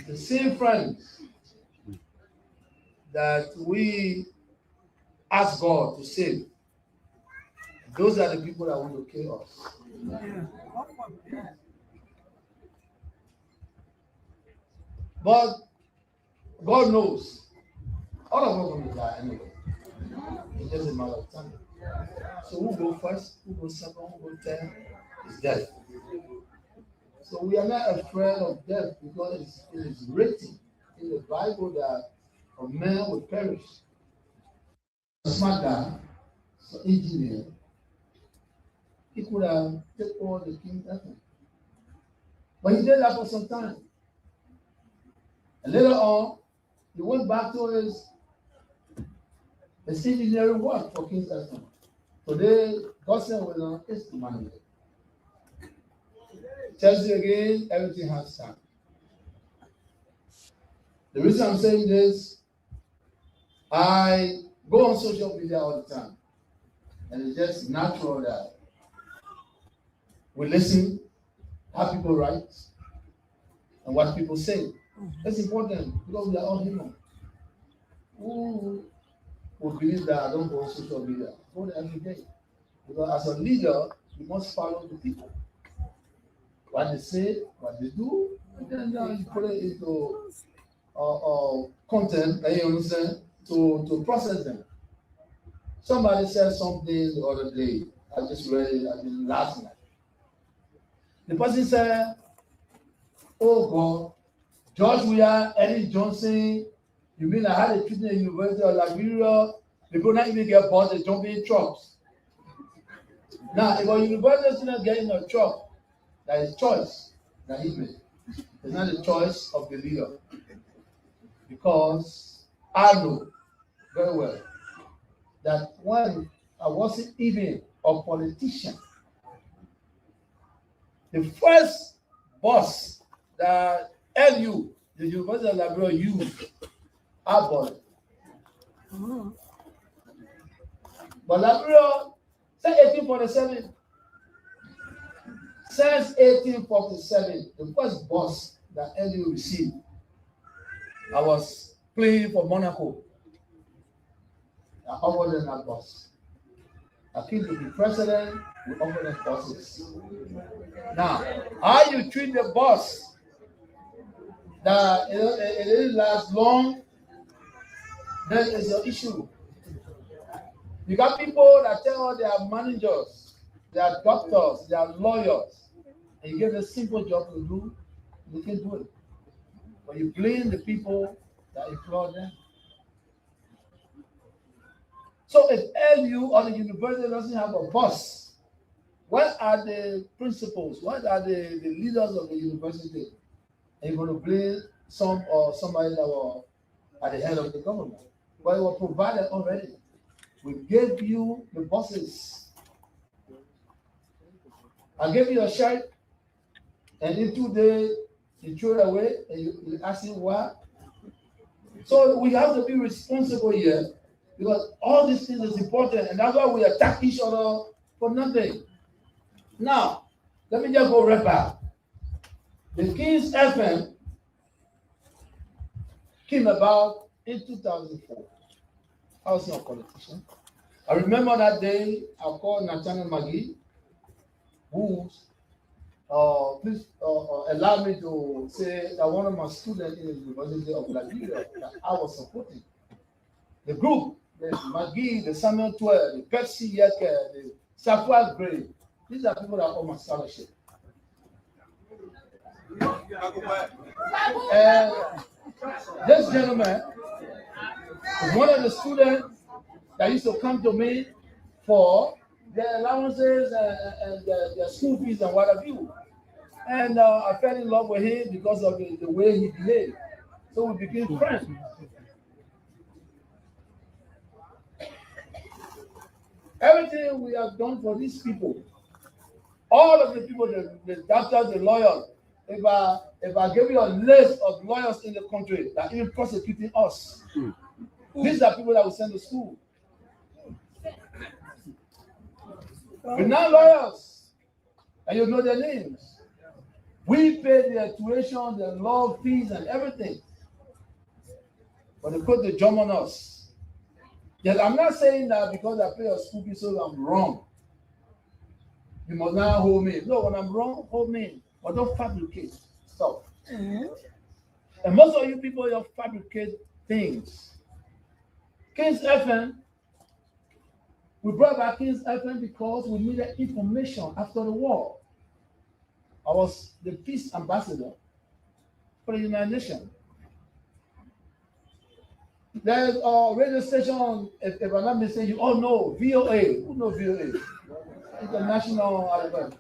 The same friends that we ask God to save, those are the people that want to kill us. But God knows all of us are going to die anyway. It's just a matter of time. So who go first, who go second, who go third is death. So we are not afraid of death because it is written in the Bible that a man will perish. A smart guy, an engineer, he could have taken all the king's heaven. But he did that for some time. And later on, he went back to his engineering work for King's Heaven. Today, God said, well, it's the money. Tells you again, everything has time. The reason I'm saying this, I go on social media all the time. And it's just natural that we listen, how people write, and what people say. That's important because we are all human. Who would believe that I don't go on social media? I go there every day. Because as a leader, you must follow the people. What they say, what they do, and then you put it into content, you understand, to process them. Somebody said something the other day. I just read it, I did last night. The person said, oh God, George Weah, Eddie Johnson, you mean I had a treatment in the University of Liberia? They could not even get bought the jumping trucks. Now, if a university student getting a truck, that is choice that he made. It's not the choice of the leader. Because I know very well that when I wasn't even a politician, the first boss that LU, the University of Liberia, used, I bought it. But Liberia, since 1847, the first boss that LU received, I was playing for Monaco. I offered them that boss. I came to be president, we offered them bosses. Now, how you treat the boss, that it didn't last long, that is your issue. You got people that tell they are managers, they are doctors, they are lawyers, and you give them a simple job to do, they can do it. But you blame the people that employ them. So if LU or the university doesn't have a boss, what are the principals? What are the leaders of the university? Are you going to blame some or somebody that were at the head of the government? Well, it was provided already. We gave you the bosses. I gave you a shirt, and in 2 days, you throw it away, and you ask him why. So we have to be responsible here, because all these things is important, and that's why we attack each other for nothing. Now, let me just go right back. The King's FM came about in 2004. I was not a politician. I remember that day I called Nathaniel Maggie, who please allow me to say that one of my students in the University of Liberia that I was supporting. The group, the Maggie, the Samuel 12, the Pepsi Yeke, the Safwa Gray, these are people that owe my scholarship. And this gentleman is one of the students that used to come to me for their allowances and their school fees and what have you. And I fell in love with him because of the way he behaved. So we became friends. Everything we have done for these people, all of the people, the doctors, the lawyers, if I give you a list of lawyers in the country that are even prosecuting us, these are people that we send to school. We're not lawyers, and you know their names. We pay their tuition, their law fees, and everything. But they put the jump on us. Yes, I'm not saying that because I pay a school fee, so I'm wrong. You must not hold me. No, when I'm wrong, hold me. But don't fabricate stuff. Mm-hmm. And most of you people, you fabricate things. King's FM, we brought back King's FM because we needed information after the war. I was the peace ambassador for the United Nations. There's a radio station, if I'm not mistaken, you all know VOA. Who knows VOA? International Advance.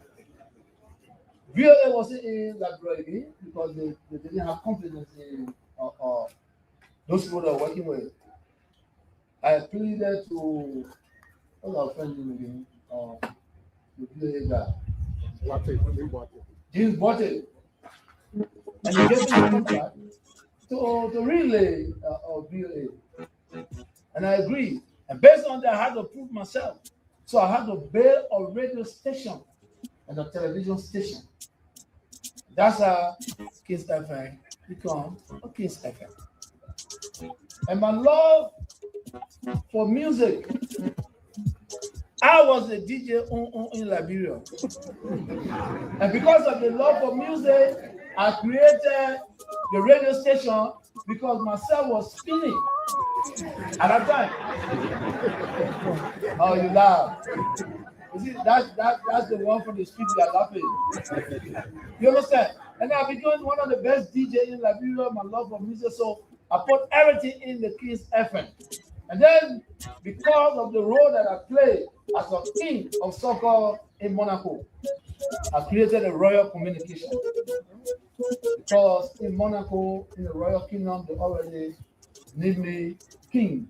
VOA wasn't in that really because they didn't have confidence in those people that are working with. I pleaded to what's our friend name again? The VOA guy. James bought it. And he gave me the contract to relay VOA. And I agreed. And based on that, I had to prove myself. So I had to build a radio station and a television station. That's how King's FM become a King's FM. And my love for music, I was a DJ in Liberia. And because of the love for music, I created the radio station because myself was spinning at that time. Oh, you laugh. You see, that's the one from the street we are laughing. You understand? And I became one of the best DJs in Liberia, my love for music. So I put everything in the King's FM. And then, because of the role that I played as a king of soccer in Monaco, I created a royal communication. Because in Monaco, in the royal kingdom, they already named me king.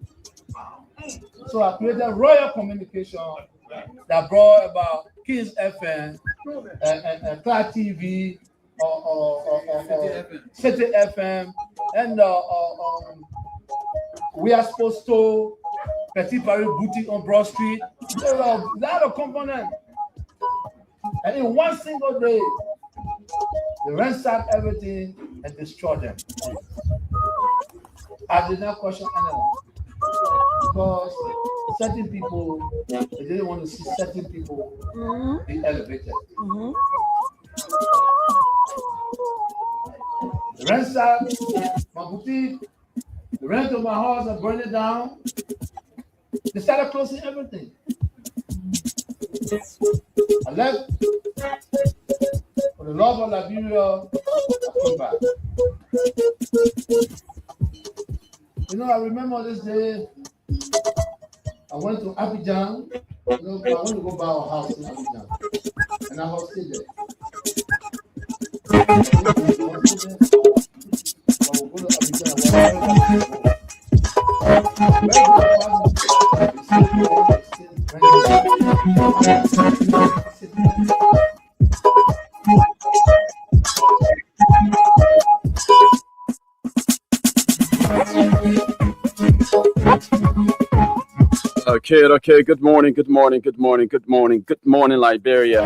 So I created royal communication that brought about King's FM and Clark TV or City FM and we are supposed to Petit Paris Boutique on Broad Street. There are a lot of components. And in one single day, they ransacked everything and destroyed them. I did not question anyone. Because certain people, they didn't want to see certain people be elevated. Mm-hmm. The ransacked my boutique, the rent of my house and burned it down. They started closing everything. I left for the love of Liberia. I came back. You know, I remember this day. I went to Abidjan. You know, I want to go buy a house in Abidjan, and I was still there. I will go to Abidjan. Okay. Good morning, Liberia.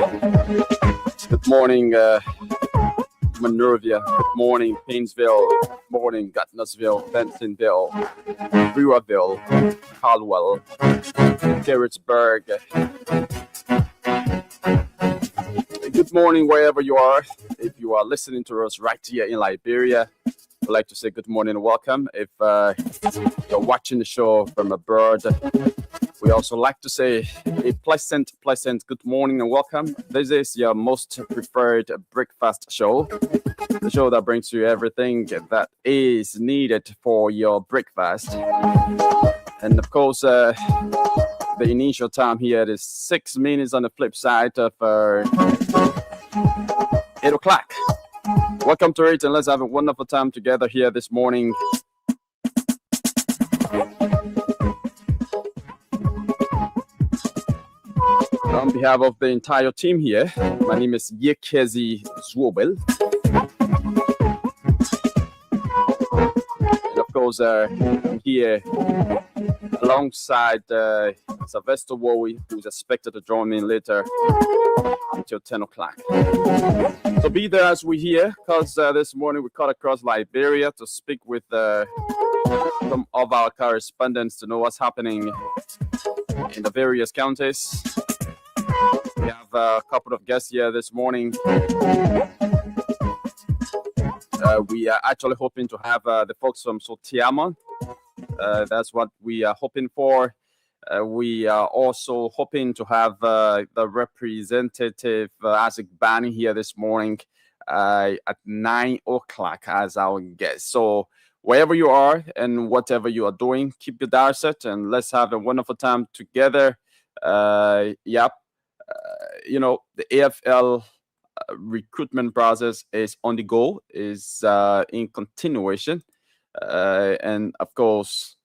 Good morning, Monrovia. Good morning, Painesville. Good morning, Gutnersville, Bentonville, Brewerville, Caldwell, Garrettsburg. Good morning, wherever you are. If you are listening to us right here in Liberia, I'd like to say good morning and welcome. If you're watching the show from abroad, we also like to say a pleasant good morning and welcome. This is your most preferred breakfast show, the show that brings you everything that is needed for your breakfast. And of course, the initial time here is 6 minutes on the flip side of 8 o'clock. Welcome to it, and let's have a wonderful time together here this morning. On behalf of the entire team here, my name is Yekezi Zwobel. And of course, I'm here alongside Sylvester Wowie, who's expected to join me later until 10 o'clock. So be there as we hear, because this morning we cut across Liberia to speak with some of our correspondents to know what's happening in the various counties. We have a couple of guests here this morning. We are actually hoping to have the folks from Sotiama. That's what we are hoping for. We are also hoping to have the representative Isaac Bani here this morning at 9 o'clock as our guest. So wherever you are and whatever you are doing, keep your dial set and let's have a wonderful time together. Yep. The AFL recruitment process is on the go, is in continuation. And of course,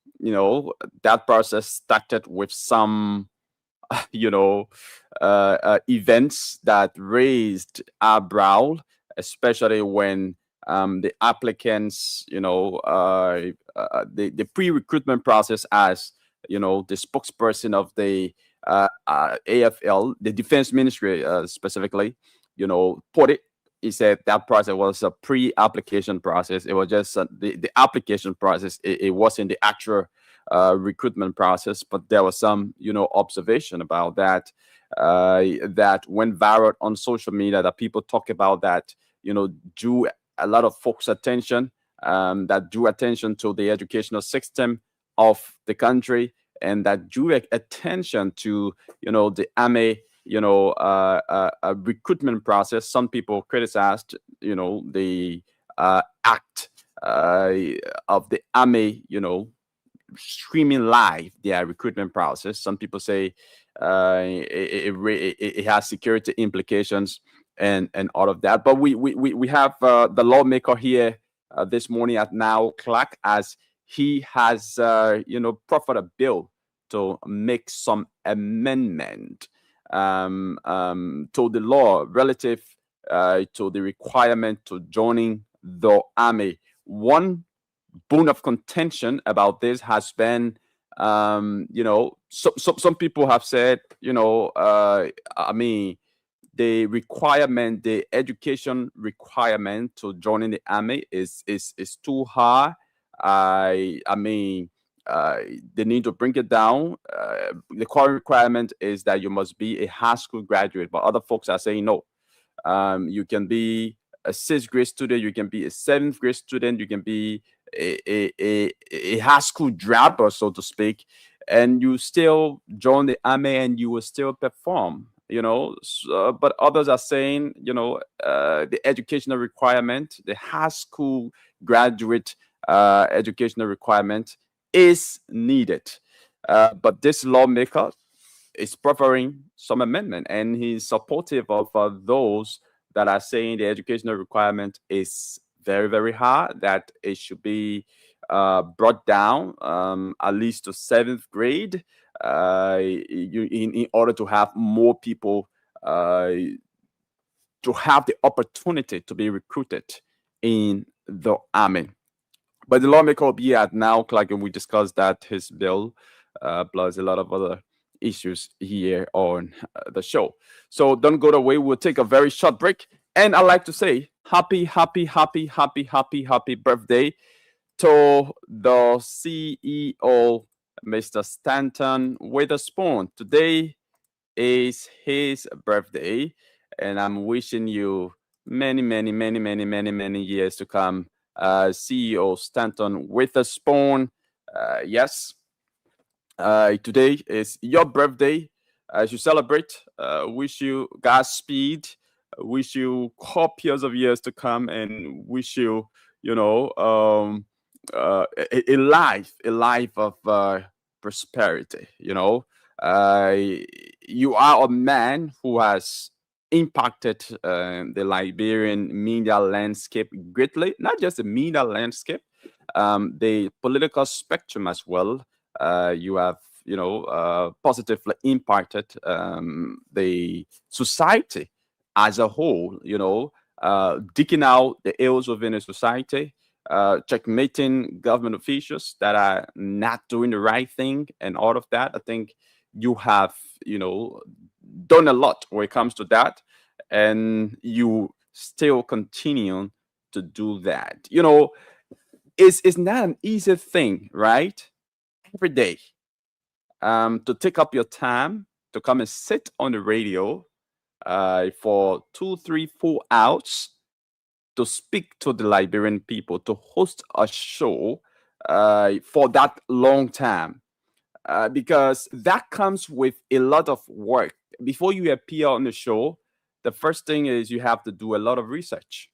that process started with some, events that raised eyebrow, especially when the applicants, the pre-recruitment process as, the spokesperson of the AFL, the Defense Ministry specifically, put it. He said that process was a pre-application process. It was just the application process. It wasn't the actual recruitment process, but there was some, observation about that, that went viral on social media, that people talk about that, drew a lot of folks' attention, that drew attention to the educational system of the country, and that drew attention to, the army, a recruitment process. Some people criticized, the act of the army, streaming live their recruitment process. Some people say it has security implications and all of that. But we have the lawmaker here this morning at 9 o'clock, as he has proffered a bill to make some amendment to the law relative to the requirement to joining the army. One bone of contention about this has been, some people have said, the requirement, the education requirement to joining the army is too high. They need to bring it down. The current requirement is that you must be a high school graduate, but other folks are saying no. You can be a 6th grade student, you can be a 7th grade student, you can be a high school dropper, so to speak, and you still join the army and you will still perform. But others are saying, the educational requirement, the high school graduate educational requirement is needed. But this lawmaker is proffering some amendment, and he's supportive of those that are saying the educational requirement is very, very high, that it should be brought down at least to 7th grade in order to have more people to have the opportunity to be recruited in the army. But the lawmaker will be at 9 o'clock, and we discussed that, his bill, plus a lot of other issues here on the show. So don't go away. We'll take a very short break. And I'd like to say happy birthday to the CEO, Mr. Stanton Witherspoon. Today is his birthday, and I'm wishing you many years to come. CEO Stanton Witherspoon. Yes, today is your birthday. As you celebrate, wish you Godspeed, wish you copious of years to come, and wish you, a life of prosperity. You are a man who has impacted the Liberian media landscape greatly, not just the media landscape, the political spectrum as well. You have, positively impacted the society as a whole, digging out the ills within a society, checkmating government officials that are not doing the right thing, and all of that. I think you have, done a lot when it comes to that, and you still continue to do that. It's not an easy thing, right? Every day, to take up your time to come and sit on the radio for 2, 3, 4 hours to speak to the Liberian people, to host a show for that long time, because that comes with a lot of work. Before you appear on the show, the first thing is you have to do a lot of research.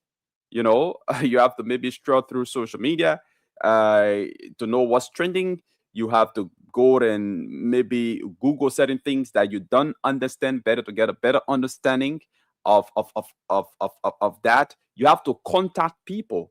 You have to maybe stroll through social media to know what's trending. You have to go and maybe Google certain things that you don't understand better to get a better understanding of that. You have to contact people,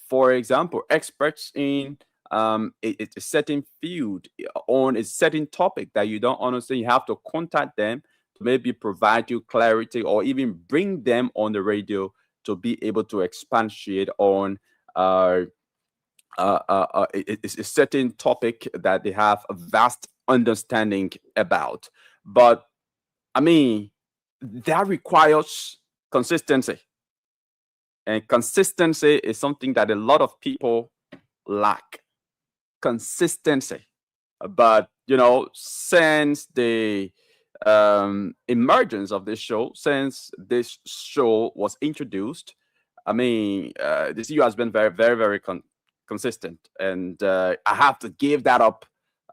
for example, experts in a certain field on a certain topic that you don't understand. You have to contact them to maybe provide you clarity or even bring them on the radio to be able to expatiate on it's a certain topic that they have a vast understanding about. But I mean, that requires consistency. And consistency is something that a lot of people lack. Consistency. But, since the emergence of this show, since this show was introduced, I mean, the CEO has been very, very, very consistent. And I have to give that up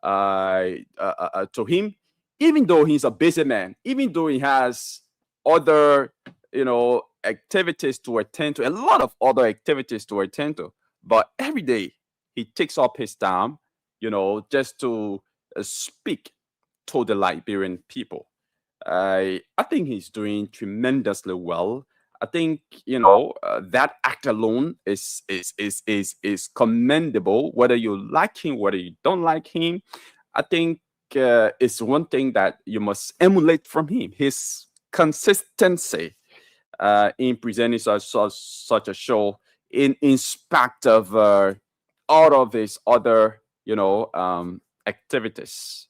to him, even though he's a busy man, even though he has other, activities to attend to, a lot of other activities to attend to. But every day he takes up his time, just to speak to the Liberian people. I think he's doing tremendously well. I think that act alone is commendable. Whether you like him, whether you don't like him, I think it's one thing that you must emulate from him: his consistency in presenting such a show, in spite of all of his other activities.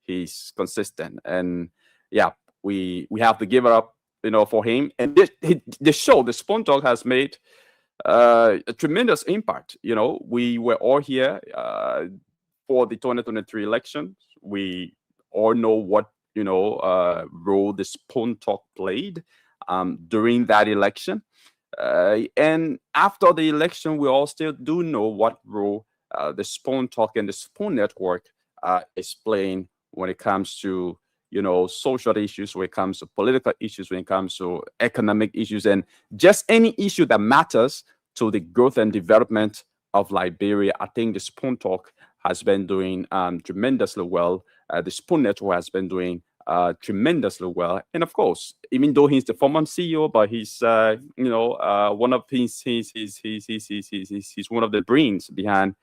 He's consistent, and yeah, we have to give it up, for him. And the show, the Spoon Talk, has made a tremendous impact. We were all here for the 2023 elections. We all know what role the Spoon Talk played during that election. And after the election, we all still do know what role the Spoon Talk and the Spoon Network is playing when it comes to social issues, when it comes to political issues, when it comes to economic issues, and just any issue that matters to the growth and development of Liberia. I think the Spoon Talk has been doing tremendously well. The Spoon Network has been doing tremendously well. And of course, even though he's the former CEO, but he's one of he's one of the brains behind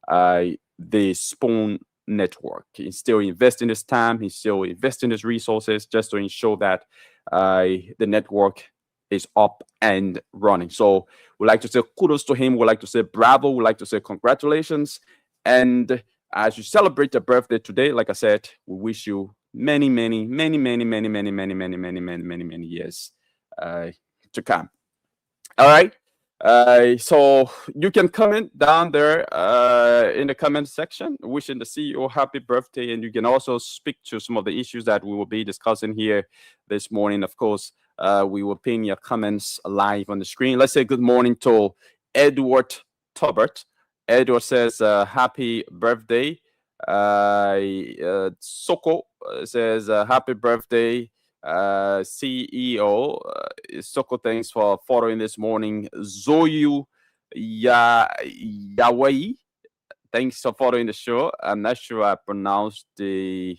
the Spoon Network. He's still investing his time, he's still investing his resources just to ensure that the network is up and running. So we like to say kudos to him. We like to say bravo. We like to say congratulations. And as you celebrate your birthday today, like I said, we wish you many, many, many, many, many, many, many, many, many, many, many, many years to come. All right. So you can comment down there in the comment section, wishing the CEO happy birthday, and you can also speak to some of the issues that we will be discussing here this morning. Of course, we will pin your comments live on the screen. Let's say good morning to Edward Tobert. Edward says happy birthday. Soko says happy birthday. CEO Soko, thanks for following this morning. Zoyu Yawai, thanks for following the show. I'm not sure I pronounced your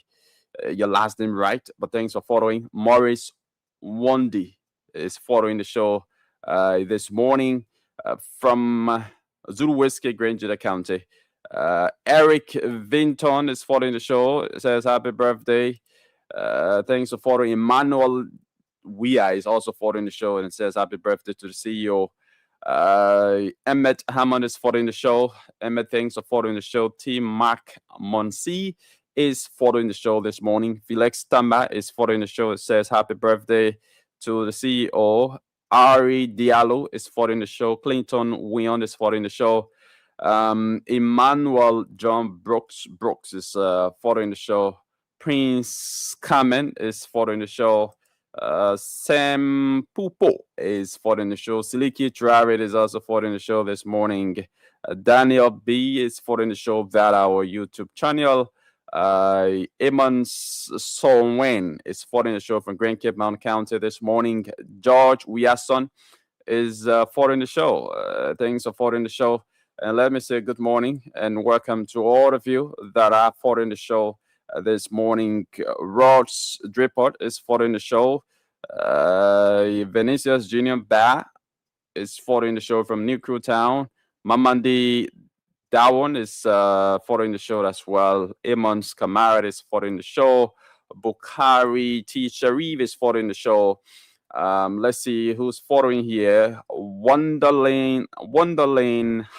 last name right, but thanks for following. Morris Wandi is following the show this morning from Zulu Whiskey, Granger County. Eric Vinton is following the show. It says happy birthday. Thanks for following. Emmanuel Wia is also following the show, and it says happy birthday to the CEO. Emmett Hammond is following the show. Emmett, thanks for following the show. Team Mark Monsi is following the show this morning. Felix Tamba is following the show. It says happy birthday to the CEO. Ari Diallo is following the show. Clinton Wion is following the show. Emmanuel John Brooks is following the show. Prince Carmen is following the show. Sam Pupo is following the show. Siliki Travid is also following the show this morning. Daniel B is following the show via our YouTube channel. Eamon Solwen is following the show from Grand Cape Mountain County this morning. George Wiason is following the show. Thanks for following the show. And let me say good morning and welcome to all of you that are following the show this morning. Rods Dripport is following the show. Vinicius Junior Ba is following the show from New Crew Town. Mamandi Dawon is following the show as well. Imans Kamarat is following the show. Bukhari T. Sharif is following the show. Let's see who's following here. Wonderlane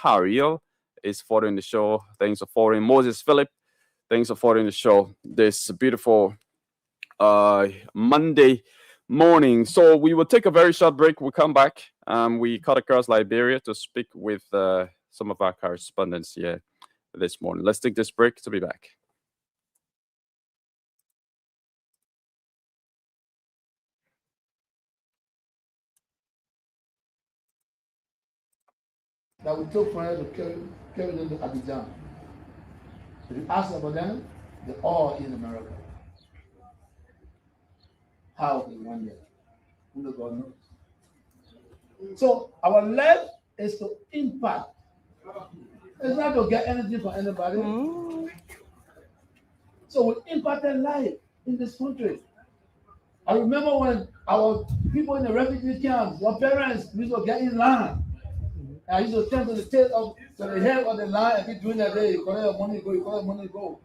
Harriel is following the show. Thanks for following. Moses Philip, thanks for following the show this beautiful Monday morning. So we will take a very short break. We'll come back. We cut across Liberia to speak with some of our correspondents here this morning. Let's take this break to be back. That we took from here to carry them to Abidjan. If you ask about them, they're all in America. How they went there? Only God knows. So our life is to impact. It's not to get anything from anybody. So we impacted life in this country. I remember when our people in the refugee camps, your parents used to get in line. I used to turn to the tail of to the head of the line and keep doing that day. You collect your money, go, you collect money, go.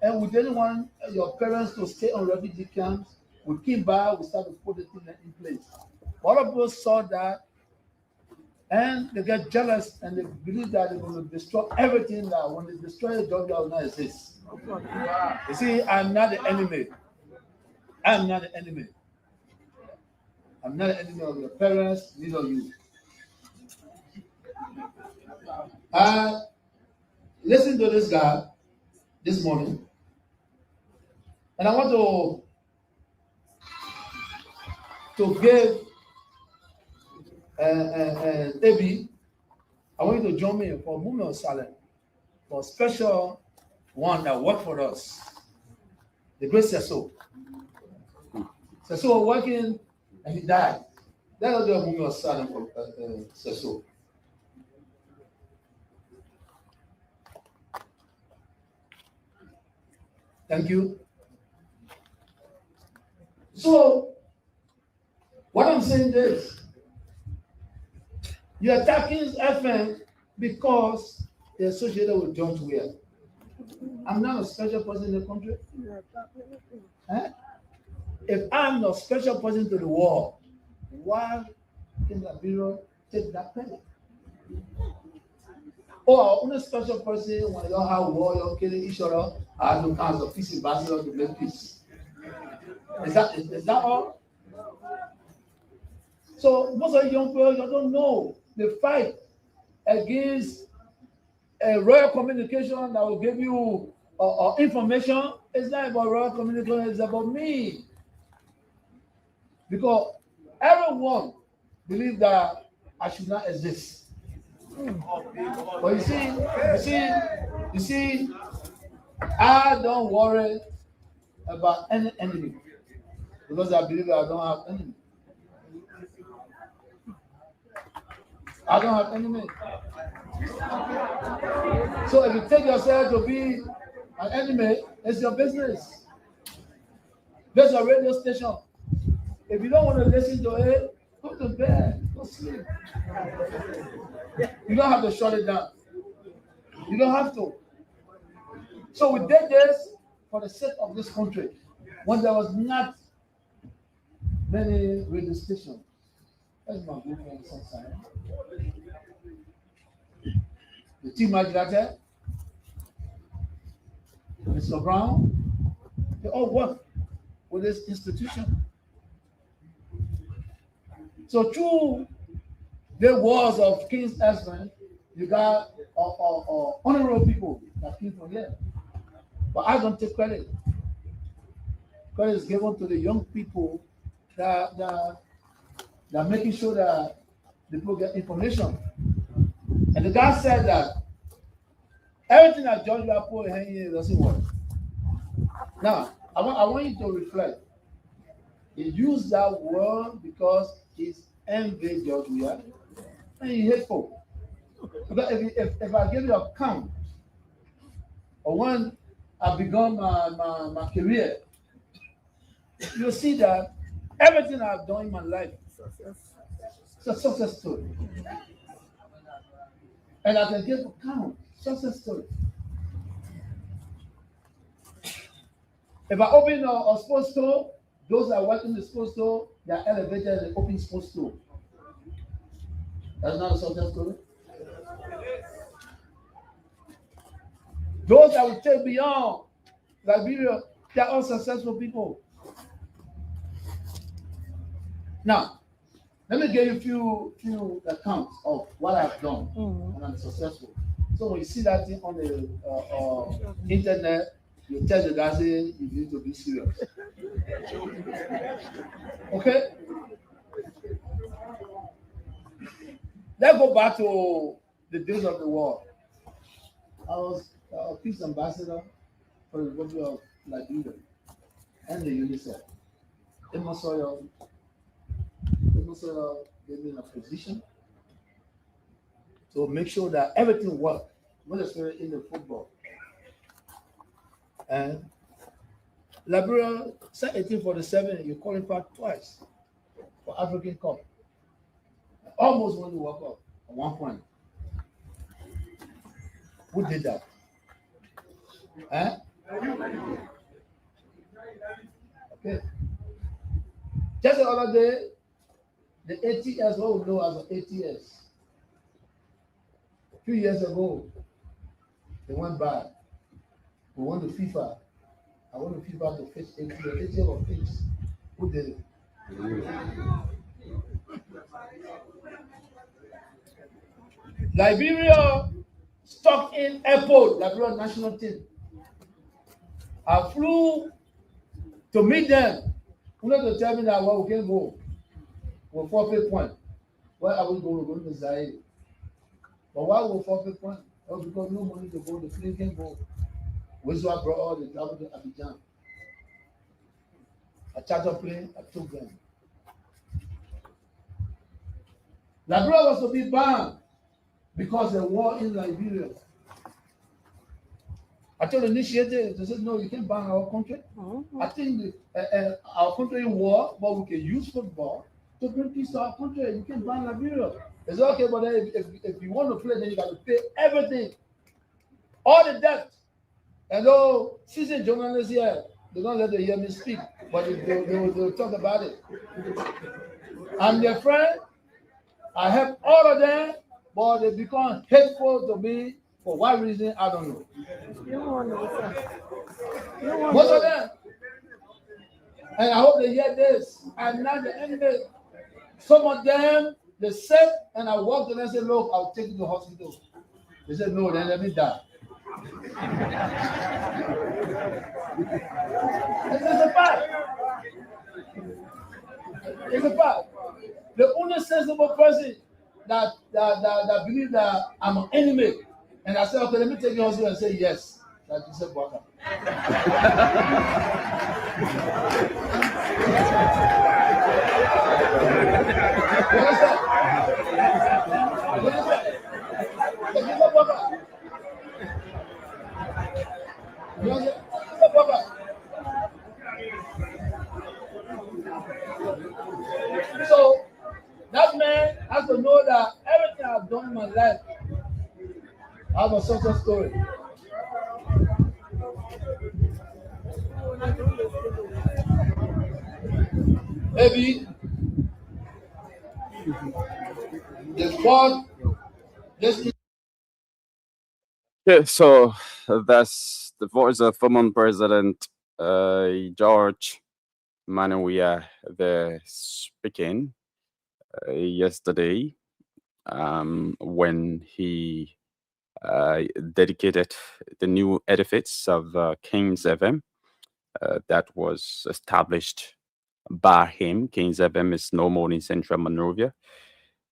And we didn't want your parents to stay on refugee camps. We came back, we started to put the thing in place. A lot of people saw that and they get jealous and they believe that they're going to destroy everything that when they destroy it, God will not exist. You see, I'm not the enemy. I'm not the enemy. I'm not the enemy of your parents, neither you. Listen to this guy this morning, and I want to give Abi. I want you to join me for Muno Salem, for a special one that worked for us, the great Seso. Seso was working and he died. That was the Muno Salem for Seso. Thank you. So, what I'm saying is, you're attacking FM because they're associated with George Weah. I'm not a special person in the country. If I'm not a special person to the world, why can the bureau take that credit? Or only special person when you don't have war, you're killing each other, and no kinds of peace ambassador to make peace. Is that all? So most of the young people, you don't know. They fight against a royal communication that will give you information. It's not about royal communication, it's about me. Because everyone believes that I should not exist. But you see, I don't worry about any enemy because I believe I don't have enemy. I don't have enemy. So if you take yourself to be an enemy, it's your business. There's a radio station. If you don't want to listen to it, go to bed, go sleep. You don't have to shut it down. You don't have to. So we did this for the sake of this country. When there was not many radio stations. That's my good friend, Sunshine. The team migrated. Mr. Brown, they all work with this institution. So through the wars of King's Esmond, you got honorable people that came from here. But I don't take credit. Credit is given to the young people that are making sure that the people get information. And the guy said that everything that George put in here doesn't work. Now, I want you to reflect. He used that word because he's envy George Weah and he's hateful. But if I give you a count or when I begun my career, you'll see that everything I've done in my life is a success story. And I can give a count, success story. If I open a sports store, those that work in the sports store, they are elevated in the open sports store. That's not a success story. Those that will take beyond Liberia, they are all successful people. Now, let me give you a few accounts of what I've done and I'm successful. So when you see that thing on the internet, you tell the guy, say, you need to be serious. Okay? Let's go back to the days of the war. I was a peace ambassador for the Republic of Liberia and the UNICEF. Emosoyo gave me a position to make sure that everything worked, not especially in the football. And Liberia, 1847, you qualified twice for African Cup. Almost won the World Cup at one point. Who did that? Huh? Okay. Just the other day, the ATS, what we know as an ATS, a few years ago, they went bad. We won the FIFA. I want the FIFA to face ATS. ATS was fixed. Who did it? Liberia stopped in airport, Liberia national team. I flew to meet them. Who not to tell me that well, we can go. We'll forfeit point. Where are we going? We're going to Zaire. But why will forfeit point? Oh, because no money to go, the plane can go. Which is why I brought all the travel to Abidjan. I chartered a plane, I took them. Liberia was to be banned because of the war in Liberia. I told the initiator, they said, no, you can't ban our country. I think our country in war, but we can use football to bring peace to our country. You can't ban Liberia. They said, okay, but if you want to play, then you got to pay everything. All the debt. And though seasoned journalists here, they don't let them hear me speak, but they'll talk about it. I'm their friend. I help all of them, but they become hateful to me for what reason, I don't know. Most of them. And I hope they hear this. I'm not the enemy. Some of them, they said, and I walked in and said, look, I'll take you to the hospital. They said, no, then let me die. It's a fact. It's a fact. The only sensible person that believe that I'm an enemy, and I said, okay, let me take you to hospital and say yes. That you said, welcome. So that man has to know that everything I've done in my life, I have a success story. Maybe the sport, Yeah, so that's the voice of former President George Manuel there speaking yesterday when he dedicated the new edifice of King's FM that was established by him. King's FM is no more in Central Monrovia,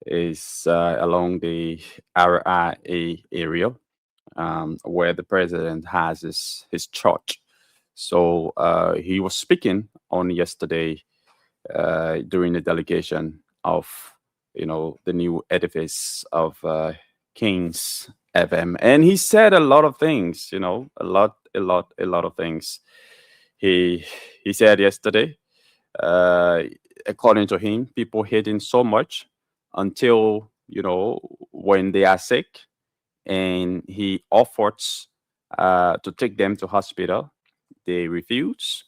is along the RIA area where the president has his church. So he was speaking on yesterday during the delegation of the new edifice of King's FM, and he said a lot of things. A lot of things. He he said yesterday, uh, according to him, people hate him so much until when they are sick, and he offers to take them to hospital. They refuse.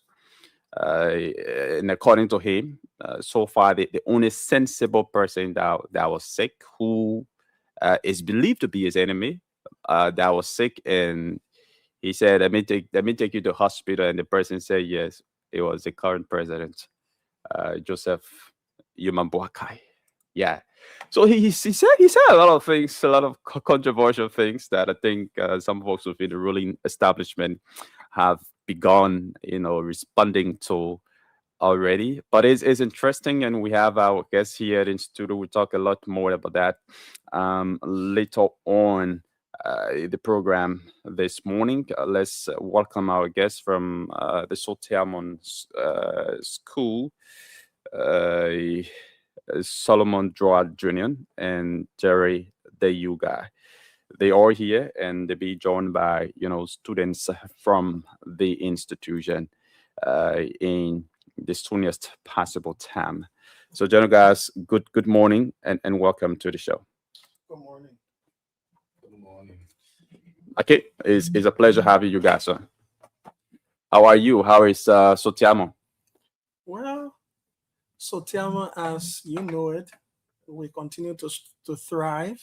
And according to him, so far the only sensible person that was sick, who is believed to be his enemy, that was sick, and he said, "Let me take you to hospital," and the person said, "Yes, it was the current president, Joseph Yumambuakai." Yeah. So he said a lot of things, a lot of controversial things that I think some folks within the ruling establishment have begun, responding to already. But it's interesting, and we have our guest here in studio. We'll talk a lot more about that later on the program this morning. Let's welcome our guest from the Sotiamon School, uh, Solomon Droid Jr. and Jerry Deyuga. They are here, and they be joined by students from the institution in the soonest possible time. So, general guys, good morning and welcome to the show. Good morning. Good morning. Okay, it's a pleasure having you guys on. How are you? How is Sotiamo? Well, Sotiama, as you know it, we continue to thrive.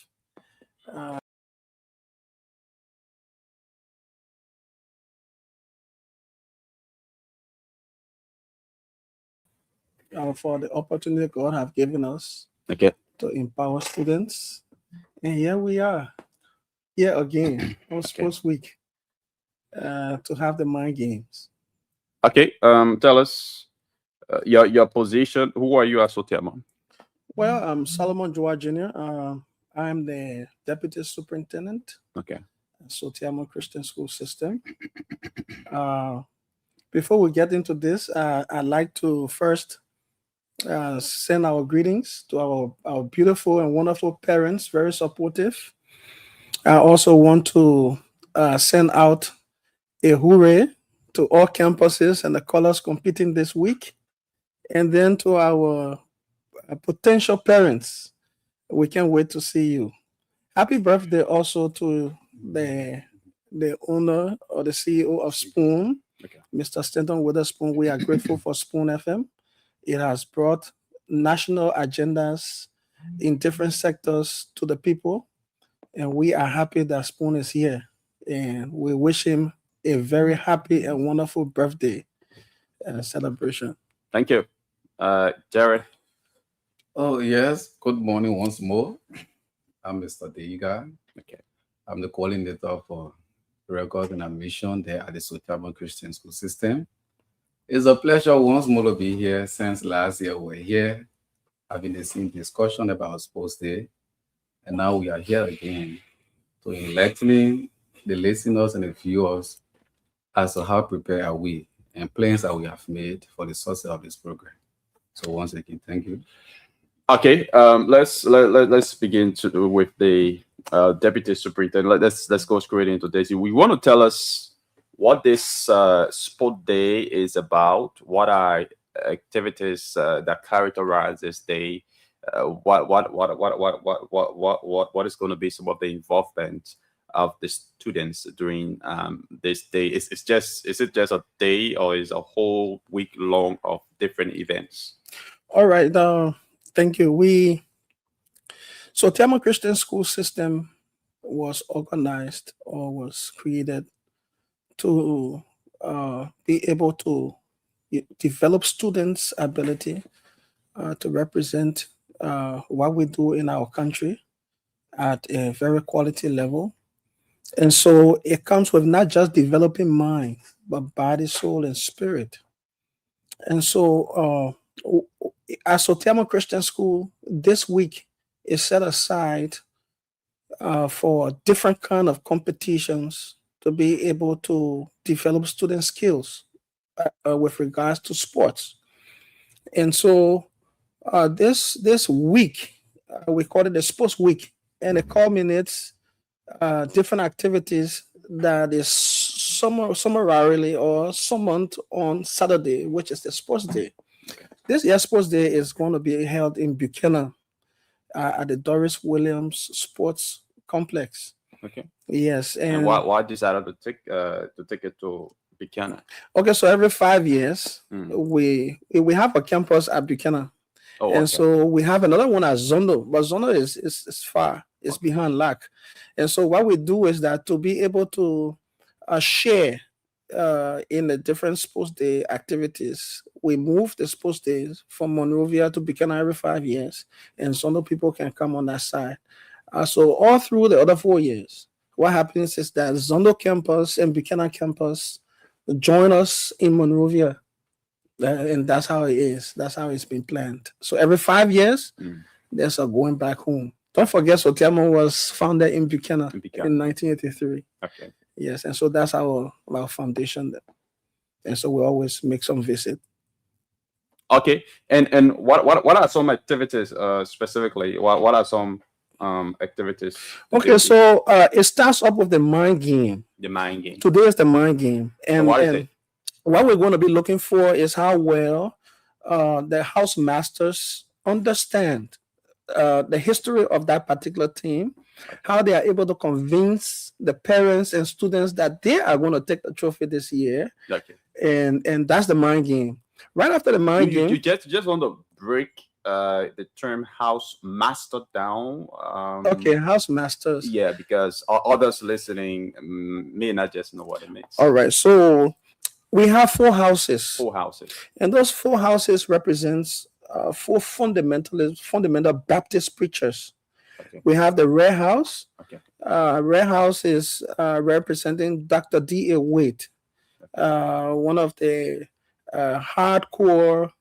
For the opportunity God have given us Okay. to empower students, and here we are, here again on Sports Week, to have the mind games. Okay. Tell us your position. Who are you at Sotiamo? Well, I'm Solomon Joa Jr. I'm the deputy superintendent Okay. at Sotiamo Christian School System. Before we get into this, I'd like to first send our greetings to our beautiful and wonderful parents, very supportive. I also want to send out a hooray to all campuses and the colors competing this week. And then to our potential parents, we can't wait to see you. Happy birthday also to the owner or the CEO of Spoon, Okay. Mr. Stanton Witherspoon. We are grateful for Spoon FM. It has brought national agendas in different sectors to the people, and we are happy that Spoon is here. And we wish him a very happy and wonderful birthday celebration. Thank you, Jared. Oh, yes. Good morning once more. I'm Mr. Deiga. Okay. I'm the coordinator for record and admission there at the Sotiamo Christian School System. It's a pleasure once more to be here. Since last year, we were here having the same discussion about Sports Day. And now we are here again to enlighten the listeners and the viewers as to how prepared are we and plans that we have made for the success of this program. So once again, thank you. Okay. Let's begin with the deputy superintendent. Let's go straight into this. We want to tell us what this sport day is about. What are activities that characterize this day? What is going to be some of the involvement of the students during this day? Is it just a day, or is a whole week long of different events? All right. Thank you. Sotiamo Christian School System was organized or was created to be able to develop students' ability to represent what we do in our country at a very quality level. And so it comes with not just developing mind, but body, soul, and spirit. And so at Sotiamo Christian School, this week is set aside for different kind of competitions to be able to develop student skills with regards to sports. And so this week, we call it the sports week, and it culminates different activities that is summarily or summoned on Saturday, which is the sports day. This year's sports day is going to be held in Buchanan at the Doris Williams Sports Complex. Okay. Yes, And why decided to take it to Buchanan? Okay, so every 5 years we have a campus at Buchanan. Oh, and okay. so we have another one at Zondo, but Zondo is far, it's behind LAC. And so what we do is that to be able to share in the different sports day activities, we move the sports days from Monrovia to Buchanan every 5 years, and Zondo people can come on that side. So all through the other 4 years, what happens is that Zondo campus and Buchanan campus join us in Monrovia. And that's how it is. That's how it's been planned. So every 5 years, there's a going back home. Don't forget, Sotiamo was founded in Buchanan in 1983. Okay. Yes, and so that's our foundation. And so we always make some visit. Okay, and what are some activities specifically? What are some activities? Okay, so it starts up with the mind game. The mind game. Today is the mind game, and what is it? What we're going to be looking for is how well the house masters understand the history of that particular team, how they are able to convince the parents and students that they are going to take the trophy this year. Okay. And that's the mind game. Right after the mind game, you just want to break the term house master down. Okay, house masters. Yeah, because others listening may not just know what it means. All right, so we have 4 houses. 4 houses. And those 4 houses represents 4 fundamental Baptist preachers. Okay. We have the Red House. Okay. Red House is representing Dr. D.A. Wade, one of the hardcore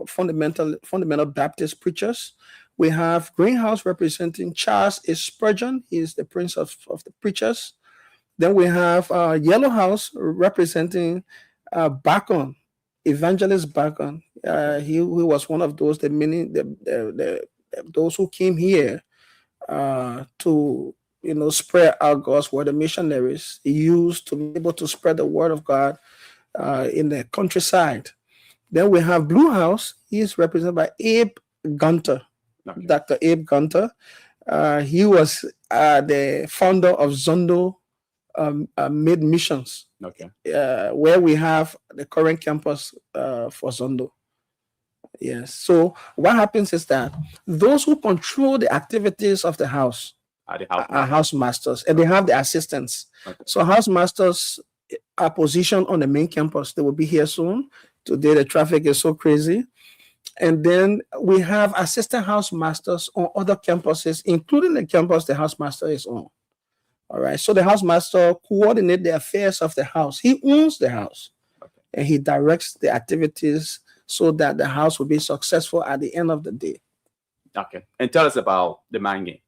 fundamental Baptist preachers. We have Greenhouse representing Charles A. Spurgeon. He is the prince of the preachers. Then we have Yellow House representing Bacon, Evangelist Bacon. He was one of those those who came here to spread out God's word. The missionaries used to be able to spread the word of God in the countryside. Then we have Blue House. He is represented by Abe Gunter, okay. Dr. Abe Gunter. He was the founder of Zondo Mid Missions, okay. Where we have the current campus for Zondo. Yes. So what happens is that those who control the activities of the house are house masters, and they have the assistants. Okay. So house masters are positioned on the main campus. They will be here soon. Today the traffic is so crazy. And then we have assistant house masters on other campuses, including the campus the house master is on. All right. So the house master coordinates the affairs of the house. He owns the house, okay. And he directs the activities so that the house will be successful at the end of the day. Okay. And tell us about the mind game.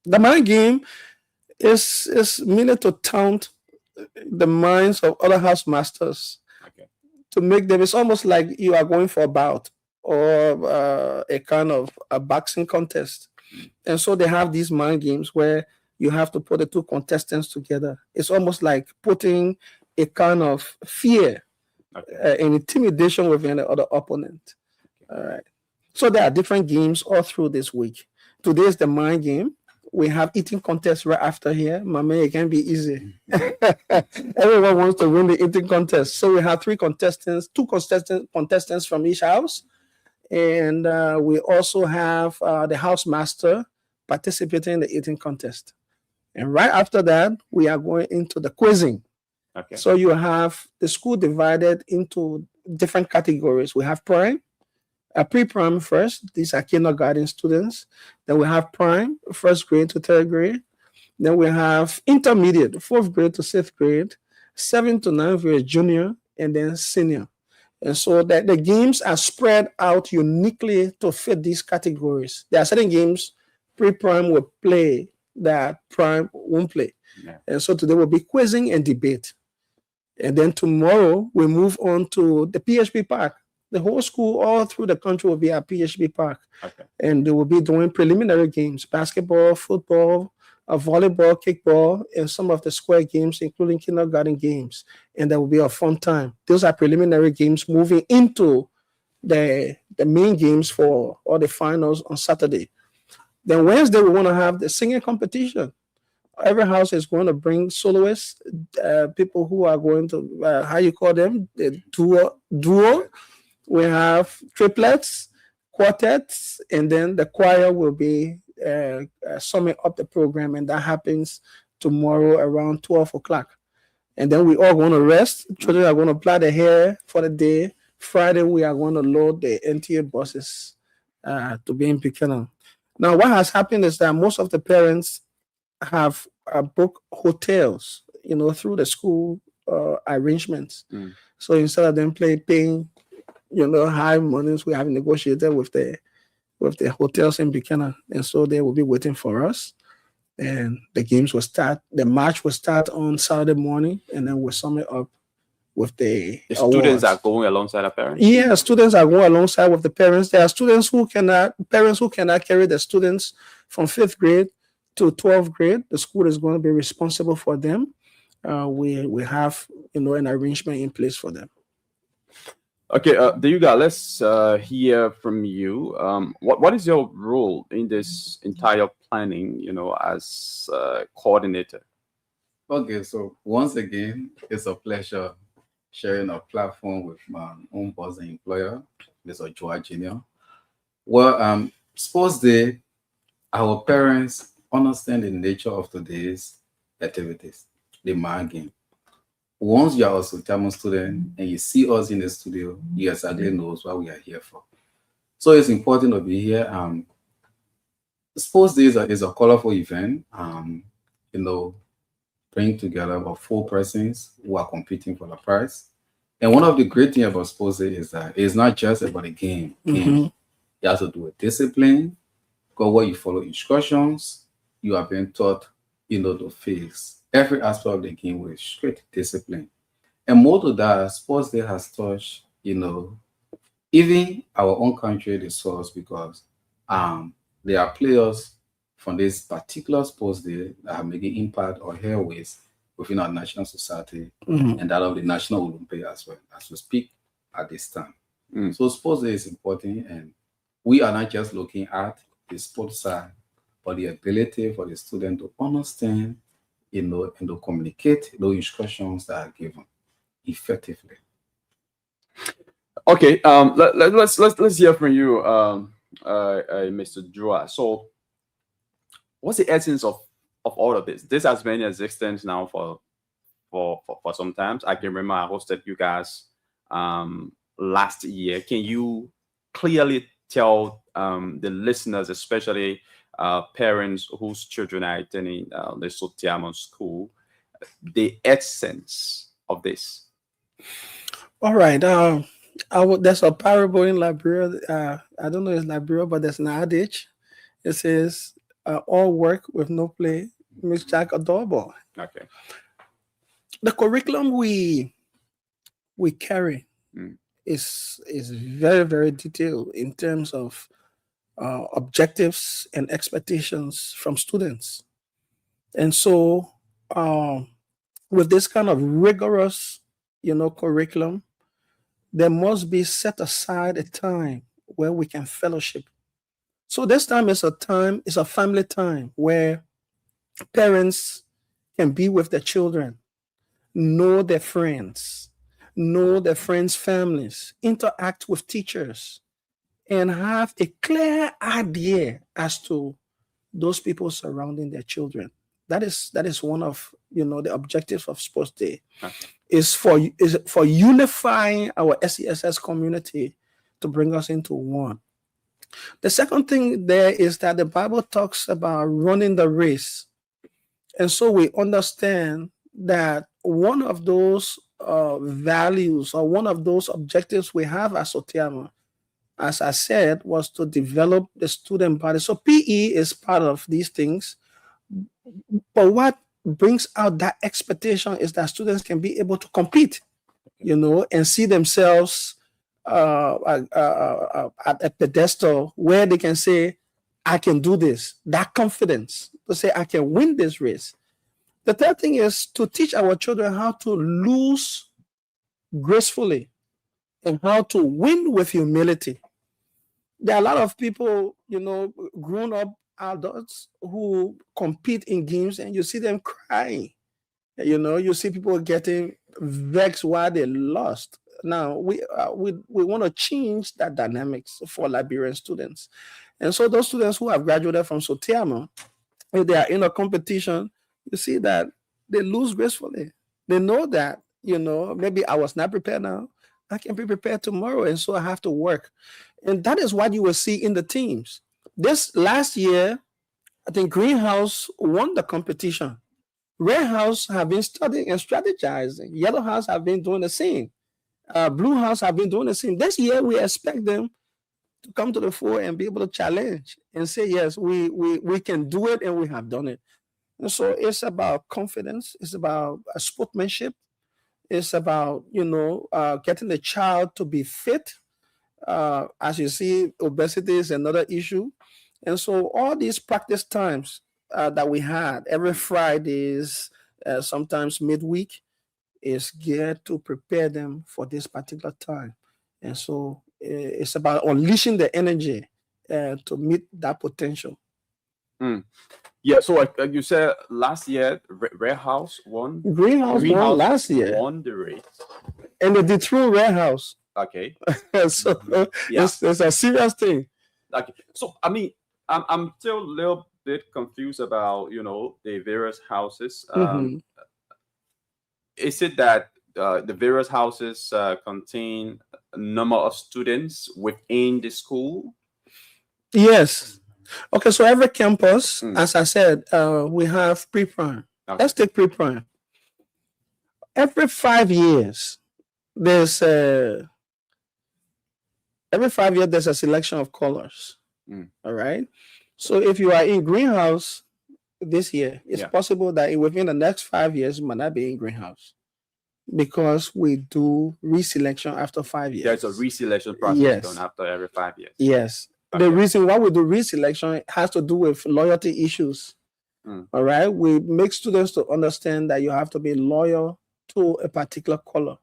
The mind game is meant to taunt the minds of other house masters, okay. To make them. It's almost like you are going for a bout or a kind of a boxing contest. And so they have these mind games where you have to put the 2 contestants together. It's almost like putting a kind of fear, okay. And intimidation within the other opponent. Okay. All right. So there are different games all through this week. Today is the mind game. We have eating contest right after here. Mama, it can be easy. Everyone wants to win the eating contest. So we have 3 contestants, 2 contestants from each house. And we also have the house master participating in the eating contest. And right after that, we are going into the quizzing. Okay. So you have the school divided into different categories. We have prime, pre-prime first. These are kindergarten students. Then we have prime, first grade to third grade. Then we have intermediate, fourth grade to sixth grade, seventh to ninth grade, junior, and then senior. And so that the games are spread out uniquely to fit these categories. There are certain games pre-prime will play that prime won't play. Yeah. And so today will be quizzing and debate. And then tomorrow we move on to the PHP Park. The whole school all through the country will be at PHP Park. Okay. And they will be doing preliminary games, basketball, football, volleyball, kickball, and some of the square games, including kindergarten games. And that will be a fun time. Those are preliminary games moving into the main games for all the finals on Saturday. Then Wednesday, we want to have the singing competition. Every house is going to bring soloists, people who are going to, how you call them, the duo. We have triplets, quartets, and then the choir will be summing up the program, and that happens tomorrow around 12 o'clock. And then we all going to rest. Children are going to apply their hair for the day. Friday, we are going to load the NTA buses to be in Buchanan. Now, what has happened is that most of the parents have booked hotels, through the school arrangements. So instead of them paying, high monies, we have negotiated with the hotels in Buchanan, and so they will be waiting for us. And the games will start. The match will start on Saturday morning, and then we'll sum it up with the students are going alongside the parents. Yeah, students are going alongside with the parents. There are parents who cannot carry the students from 5th grade to 12th grade. The school is going to be responsible for them. We have an arrangement in place for them. Okay, Deyuga, let's hear from you. What is your role in this entire planning, as coordinator? Okay, so once again, it's a pleasure sharing a platform with my own boss and employer, Mr. Joa Jr. Well, sports day, our parents understand the nature of today's activities, the mind game. Once you are a Sultana student and you see us in the studio, you exactly knows what we are here for. So it's important to be here. Sports Day is a colorful event. Bring together about 4 persons who are competing for the prize. And one of the great things about Sports Day is that it's not just about a game. You have to do a discipline, because where you follow instructions, you are being taught, to face every aspect of the game with strict discipline. And more to that, Sports Day has touched, even our own country, the source, because there are players from this particular sports day that are making impact or airways within our national society and that of the National Olympic as well, as we speak at this time. So sports day is important, and we are not just looking at the sports side, but the ability for the student to understand, and to communicate those instructions that are given effectively. Okay, let's hear from you, Mr. Joa. So, what's the essence of all of this? This has been in existence now for some time. I can remember I hosted you guys last year. Can you clearly tell the listeners, especially parents whose children are attending the Sotiamon school, the essence of this? All right. There's a parable in Liberia. I don't know if it's Liberia, but there's an adage. It says, all work with no play makes Jack a dull boy. Okay. The curriculum we carry is very, very detailed in terms of objectives and expectations from students. And so with this kind of rigorous, curriculum, there must be set aside a time where we can fellowship. So this time is a family time where parents can be with their children, know their friends, families, interact with teachers, and have a clear idea as to those people surrounding their children. That is one of the objectives of Sports Day. Okay. Is for unifying our SESS community to bring us into one. The second thing there is that the Bible talks about running the race. And so we understand that one of those values or one of those objectives we have as Sotiama, as I said, was to develop the student body. So PE is part of these things. But what brings out that expectation is that students can be able to compete, and see themselves at a pedestal where they can say, I can do this. That confidence to say, I can win this race. The third thing is to teach our children how to lose gracefully and how to win with humility. There are a lot of people, grown up adults who compete in games and you see them crying. You see people getting vexed while they lost. Now, we want to change that dynamics for Liberian students. And so those students who have graduated from Sotiama, if they are in a competition, you see that they lose gracefully. They know that, maybe I was not prepared now. I can be prepared tomorrow. And so I have to work. And that is what you will see in the teams. This last year, I think Greenhouse won the competition. Red House have been studying and strategizing. Yellow House have been doing the same. Blue House have been doing the same. This year, we expect them to come to the fore and be able to challenge and say, yes, we can do it, and we have done it. And so it's about confidence. It's about sportsmanship. It's about, getting the child to be fit. As you see, obesity is another issue. And so all these practice times that we had every Fridays, sometimes midweek, is geared to prepare them for this particular time. And so it's about unleashing the energy to meet that potential. Yeah, so like you said, last year, Red House won. Greenhouse won last year. Won the race. And they dethroned Red House. Okay. So it's a serious thing. Okay. So, I mean, I'm still a little bit confused about, the various houses. Is it that the various houses contain a number of students within the school? Yes. Okay, so every campus, as I said, we have pre-prime. Okay. Let's take pre-prime. Every 5 years, there's a selection of colors. All right. So if you are in Greenhouse this year, it's possible that within the next 5 years, you might not be in Greenhouse, because we do reselection after 5 years. There's a reselection process done after every 5 years. Yes. Okay. The reason why we do reselection has to do with loyalty issues. All right. We make students to understand that you have to be loyal to a particular color,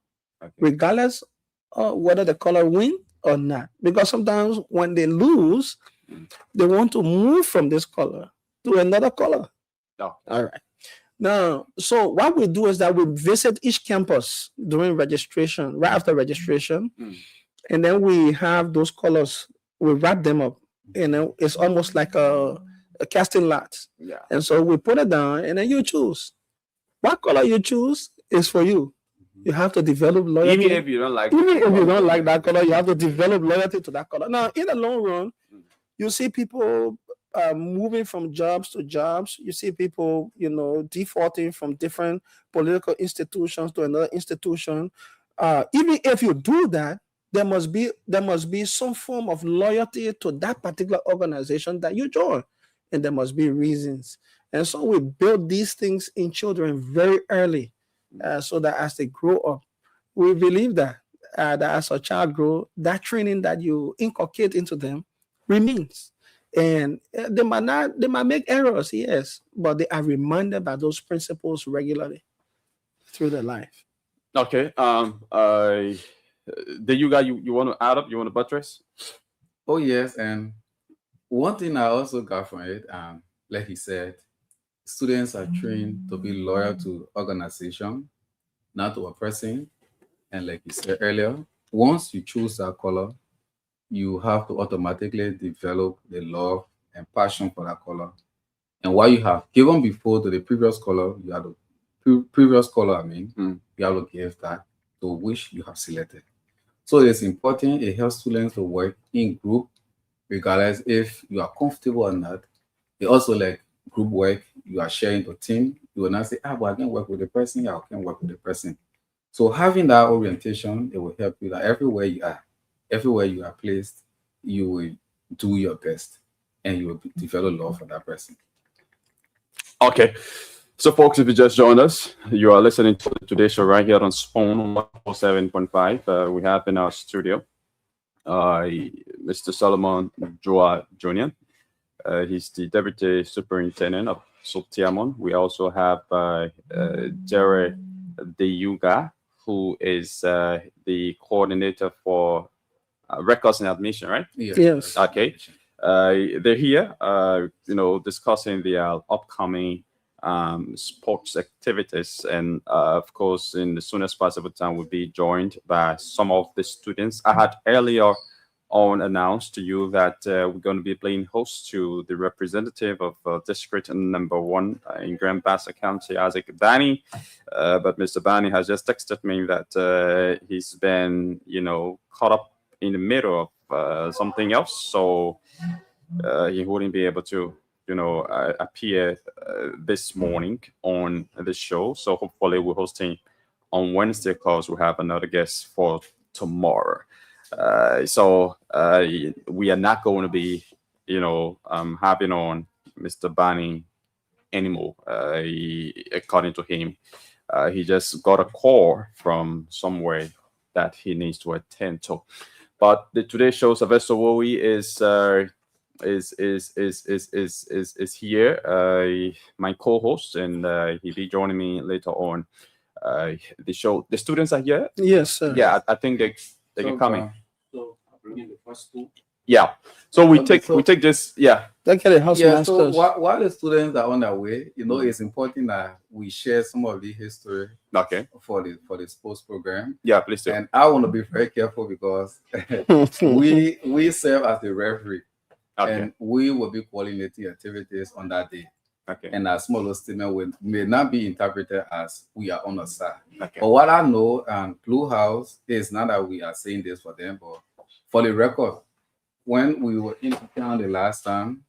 regardless of whether the color win or not. Because sometimes when they lose, they want to move from this color to another color. Oh. All right. Now, so what we do is that we visit each campus during registration, right after registration, and then we have those colors. We wrap them up. It's almost like a casting lot. Yeah. And so we put it down, and then you choose. What color you choose is for you. You have to develop loyalty. Even if you don't like that color, you have to develop loyalty to that color. Now, in the long run, you see people moving from jobs to jobs. You see people, defaulting from different political institutions to another institution. Even if you do that, there must be some form of loyalty to that particular organization that you join, and there must be reasons. And so we build these things in children very early, so that as they grow up, we believe that as a child grows, that training that you inculcate into them remains. And they might make errors, yes, but they are reminded by those principles regularly through their life. Okay. Did you guys you want to add up? You want to buttress? Oh yes, and one thing I also got from it, like he said, students are trained to be loyal to organization, not to a person. And like you said earlier, once you choose that color, you have to automatically develop the love and passion for that color. And what you have given before to the previous caller, you have the previous caller, you have to give that to which you have selected. So it's important, it helps students to work in group, regardless if you are comfortable or not. It also like group work, you are sharing the team. You will not say, but I can work with the person, I can work with the person. So having that orientation, it will help you that everywhere you are placed, you will do your best and you will develop love for that person. Okay. So, folks, if you just joined us, you are listening to today's show right here on Spoon 107.5. We have in our studio Mr. Solomon Joa Jr. He's the Deputy Superintendent of Sultiamon. We also have Jerry Deyuga, who is the coordinator for records and admission, right? Yes. Okay. They're here, discussing the upcoming sports activities, and of course, in the soonest possible time, we'll be joined by some of the students. I had earlier on announced to you that we're going to be playing host to the representative of district number 1 in Grand Bassa County, Isaac Bani. But Mr. Bani has just texted me that he's been, caught up in the middle of something else, so he wouldn't be able to, appear this morning on the show. So hopefully we're hosting on Wednesday, because we have another guest for tomorrow. So we are not going to be, having on Mr. Bani anymore. According to him, he just got a call from somewhere that he needs to attend to. But today's show, Sylvester Wowie is here, my co-host, and he'll be joining me later on. The show. The students are here. Yes, sir. Yeah, I think they can come in. So I'll bring in the first two. Yeah. So we take this. Yeah. Look at the house So masters. while the students are on their way, it's important that we share some of the history. Okay. For the sports program. Yeah, please do. And I want to be very careful because we serve as the referee. Okay. And we will be coordinating activities on that day. Okay. And our small statement may not be interpreted as we are on a side. Okay. But what I know, Blue House is not that we are saying this for them, but for the record, when we were in town the last time,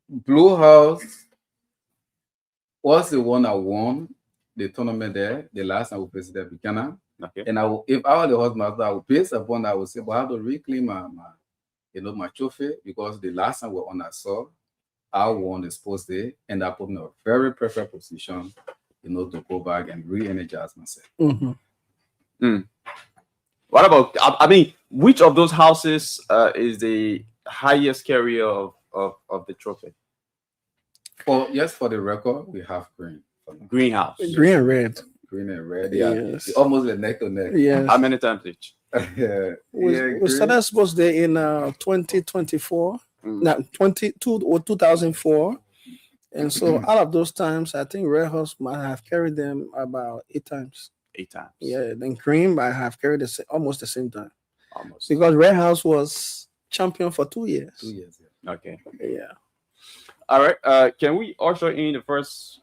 Blue House was the one that won the tournament there. The last time we visited Buchanan. Okay. And if I were the host master, I would base upon that, I would say, but I have to reclaim my trophy, because the last time we were on that soil, I won the sports day, and I put me in a very perfect position, to go back and re-energize myself. Mm-hmm. Mm. What about? I mean, which of those houses is the highest carrier of the trophy? For the record, we have green. Greenhouse. Green and red. Green and red. Yes. It's almost like neck to neck. Yes. How many times each? We started sports day in 2024. Now 2004. And so out of those times, I think Red House might have carried them about 8 times. 8 times. Yeah, then Cream I have carried almost the same time. Almost. Because Red House was champion for 2 years. 2 years. Yeah. Okay. Yeah. All right. Can we usher in the first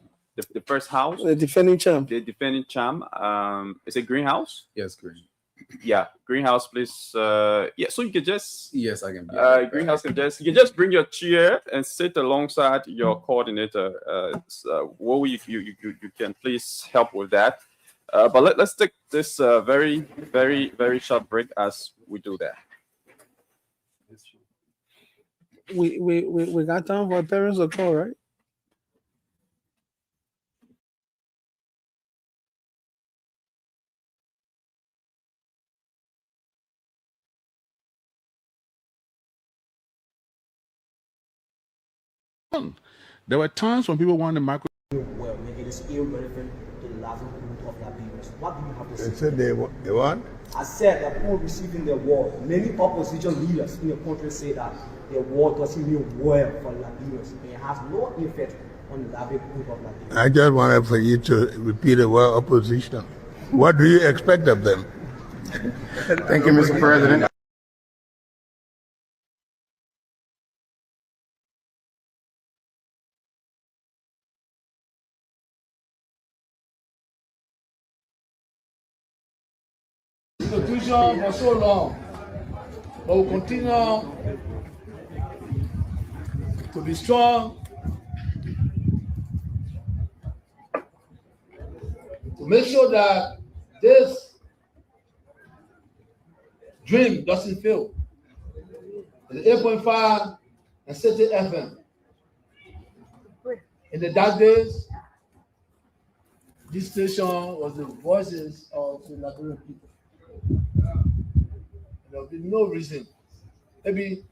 house? The defending champ. The defending champ. Is it Greenhouse? Yes, green. Yeah, Greenhouse, please. Yeah, so you can just. Yes, I can. Greenhouse you can just bring your chair and sit alongside your coordinator. What you can please help with that. But let's take this very, very, very short break as we do that. We got time for parents to call, right? There were times when people wanted micro. Well, it is irrelevant to the livelihood of Liberians. What do you have to say? They said they what? I said that upon receiving the award, many opposition leaders in the country say that the award doesn't mean well for Liberians. It has no effect on the livelihood of Liberians. I just wanted for you to repeat the word opposition. What do you expect of them? Thank you, Mr. President. opposition for so long, but we continue to be strong, to make sure that this dream doesn't fail. The 8.5 and City FM. In the dark days, this station was the voices of the Liberian people. There will be no reason. Maybe,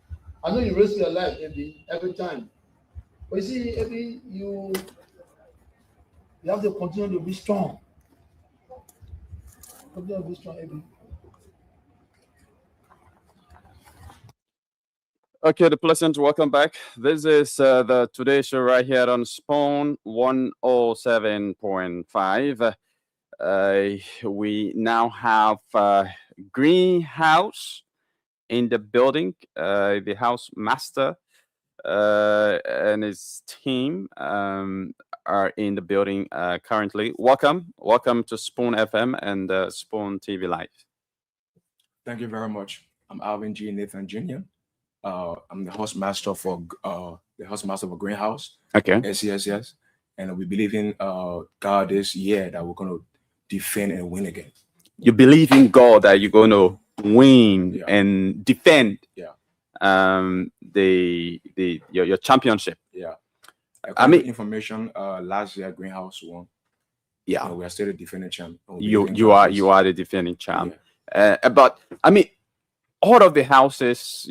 I know you risk your life every time. But you see, maybe you have to continue to be strong. Continue to be strong, Abby. Okay, the pleasant welcome back. This is the Today Show right here on Spawn 107.5. We now have Greenhouse in the building, the house master and his team are in the building currently. Welcome to Spoon FM and Spoon TV Live. Thank you very much. I'm Alvin G. Nathan Jr. I'm the house master for Greenhouse. Okay. Yes. And we believe in God this year that we're going to defend and win again. You believe in God that you're going to win and defend. Yeah. Your championship. Yeah. I mean, information. Last year Greenhouse won. Yeah. We are still the defending champ. You are the defending champ. Yeah. But I mean, all of the houses,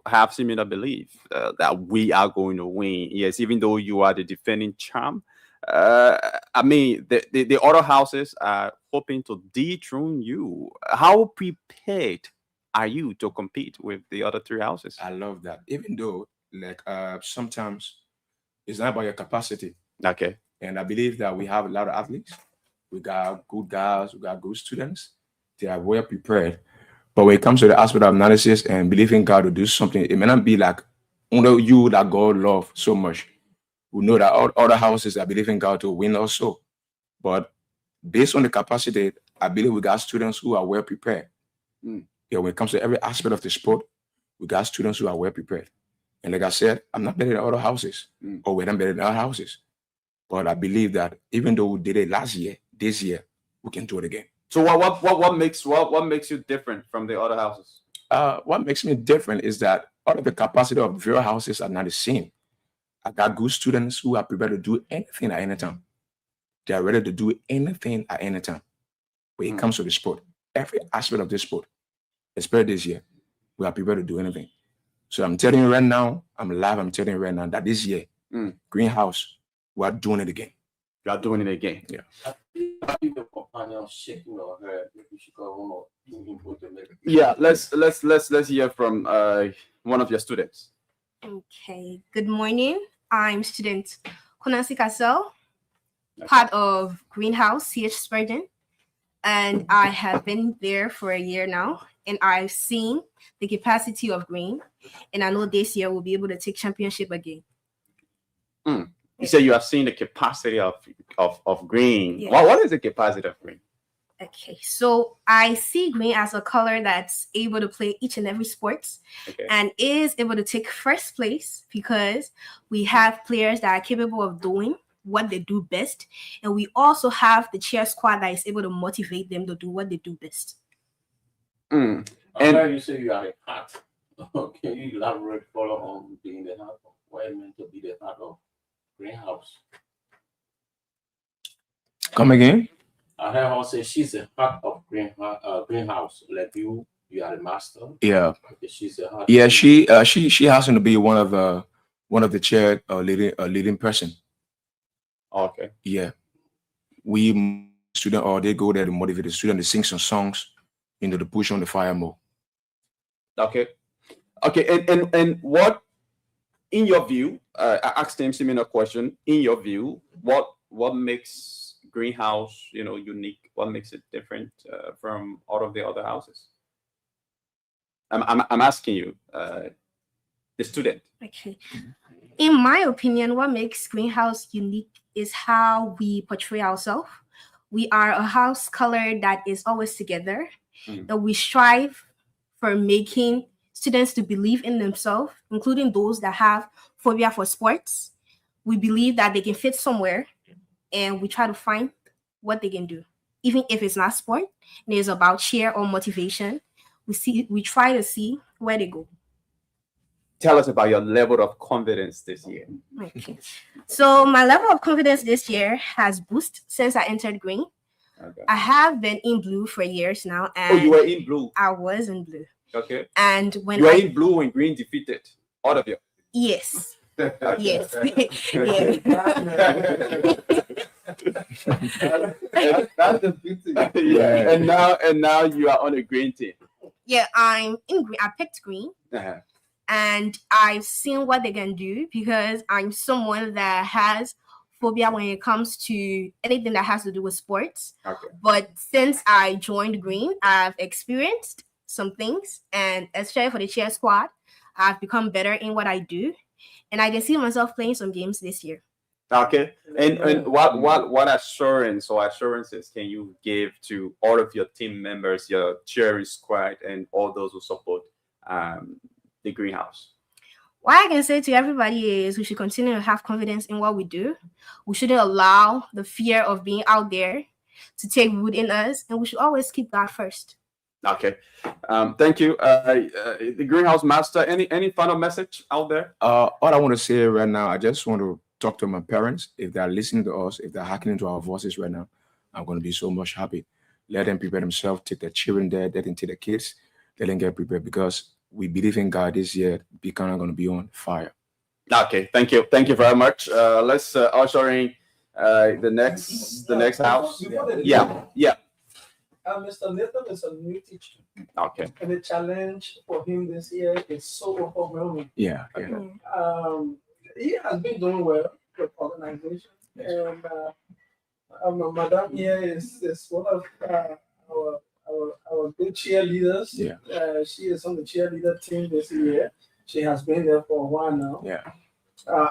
have similar belief that we are going to win. Yes, even though you are the defending champ. I mean, the other houses are hoping to dethrone you. How prepared are you to compete with the other three houses? I love that. Even though, sometimes it's not about your capacity. Okay. And I believe that we have a lot of athletes. We got good guys. We got good students. They are well prepared. But when it comes to the aspect of analysis and believing God to do something, it may not be like only you that God loves so much. We know that all other houses are believing God to win also. But based on the capacity, I believe we got students who are well prepared. Yeah, when it comes to every aspect of the sport, we got students who are well prepared. And like I said, I'm not better than other houses, or we're not better than other houses. But I believe that even though we did it last year, this year, we can do it again. So what makes you different from the other houses? What makes me different is that all of the capacity of various houses are not the same. I got good students who are prepared to do anything at any time. They are ready to do anything at any time. When it comes to the sport, every aspect of this sport, especially this year, we are prepared to do anything. So I'm telling you right now, I'm telling you right now that this year, Greenhouse, we are doing it again. You are doing it again. Yeah. Yeah, let's hear from one of your students. Okay. Good morning. I'm student Konansi Kassel, part of Greenhouse CH Spurgeon, and I have been there for a year now, and I've seen the capacity of Green, and I know this year we'll be able to take championship again. You say you have seen the capacity of Green. Yeah. What is the capacity of Green? Okay, so I see Green as a color that's able to play each and every sport, and is able to take first place because we have players that are capable of doing what they do best, and we also have the cheer squad that is able to motivate them to do what they do best. And you say you are a heart. Can you elaborate further on being the heart? Why meant to be the heart of Greenhouse? Come again? I heard her say she's the heart of Greenhouse. Like you are the master. Yeah. Okay, she's the heart. Yeah, she happens to be one of the chair leading person. Okay. Yeah. We student or they go there to motivate the student to sing some songs, to push on the fire more. Okay. And what, in your view, I asked him similar question. In your view, what makes Greenhouse, unique? What makes it different from all of the other houses? I'm asking you, the student. Okay. In my opinion, what makes Greenhouse unique is how we portray ourselves. We are a house color that is always together, that we strive for making students to believe in themselves, including those that have phobia for sports. We believe that they can fit somewhere, and we try to find what they can do. Even if it's not sport, and it's about cheer or motivation, we try to see where they go. Tell us about your level of confidence this year. Okay. So my level of confidence this year has boosted since I entered green. Okay. I have been in blue for years now. And you were in blue. I was in blue. Okay. And when you were in blue when green defeated all of you. Yes. Yes. Yes. That's the beauty. Yeah. And now you are on a green team. Yeah, I'm in green. I picked green. Uh-huh. And I've seen what they can do because I'm someone that has phobia when it comes to anything that has to do with sports. Okay. But since I joined green, I've experienced some things, and especially for the cheer squad, I've become better in what I do, and I can see myself playing some games this year. Okay. And what assurances can you give to all of your team members, your cheering squad, and all those who support the greenhouse? What I can say to everybody is we should continue to have confidence in what we do. We shouldn't allow the fear of being out there to take root in us, and we should always keep God first. Okay. Thank you. The greenhouse master, any final message out there? All I want to say right now, I just want to talk to my parents. If they're listening to us, if they're hearkening to our voices right now, I'm going to be so much happy. Let them prepare themselves, take their children there, let them take their kids, let them get prepared, because we believe in God this year. Buchanan going to be on fire. Okay, thank you very much. Let's usher in the next house. Yeah. Mr. Nathan is a new teacher. Okay. And the challenge for him this year is so overwhelming. Yeah. He has been doing well with organization, and Madam here is one of our good cheerleaders. Yeah. She is on the cheerleader team this year. She has been there for a while now. Yeah.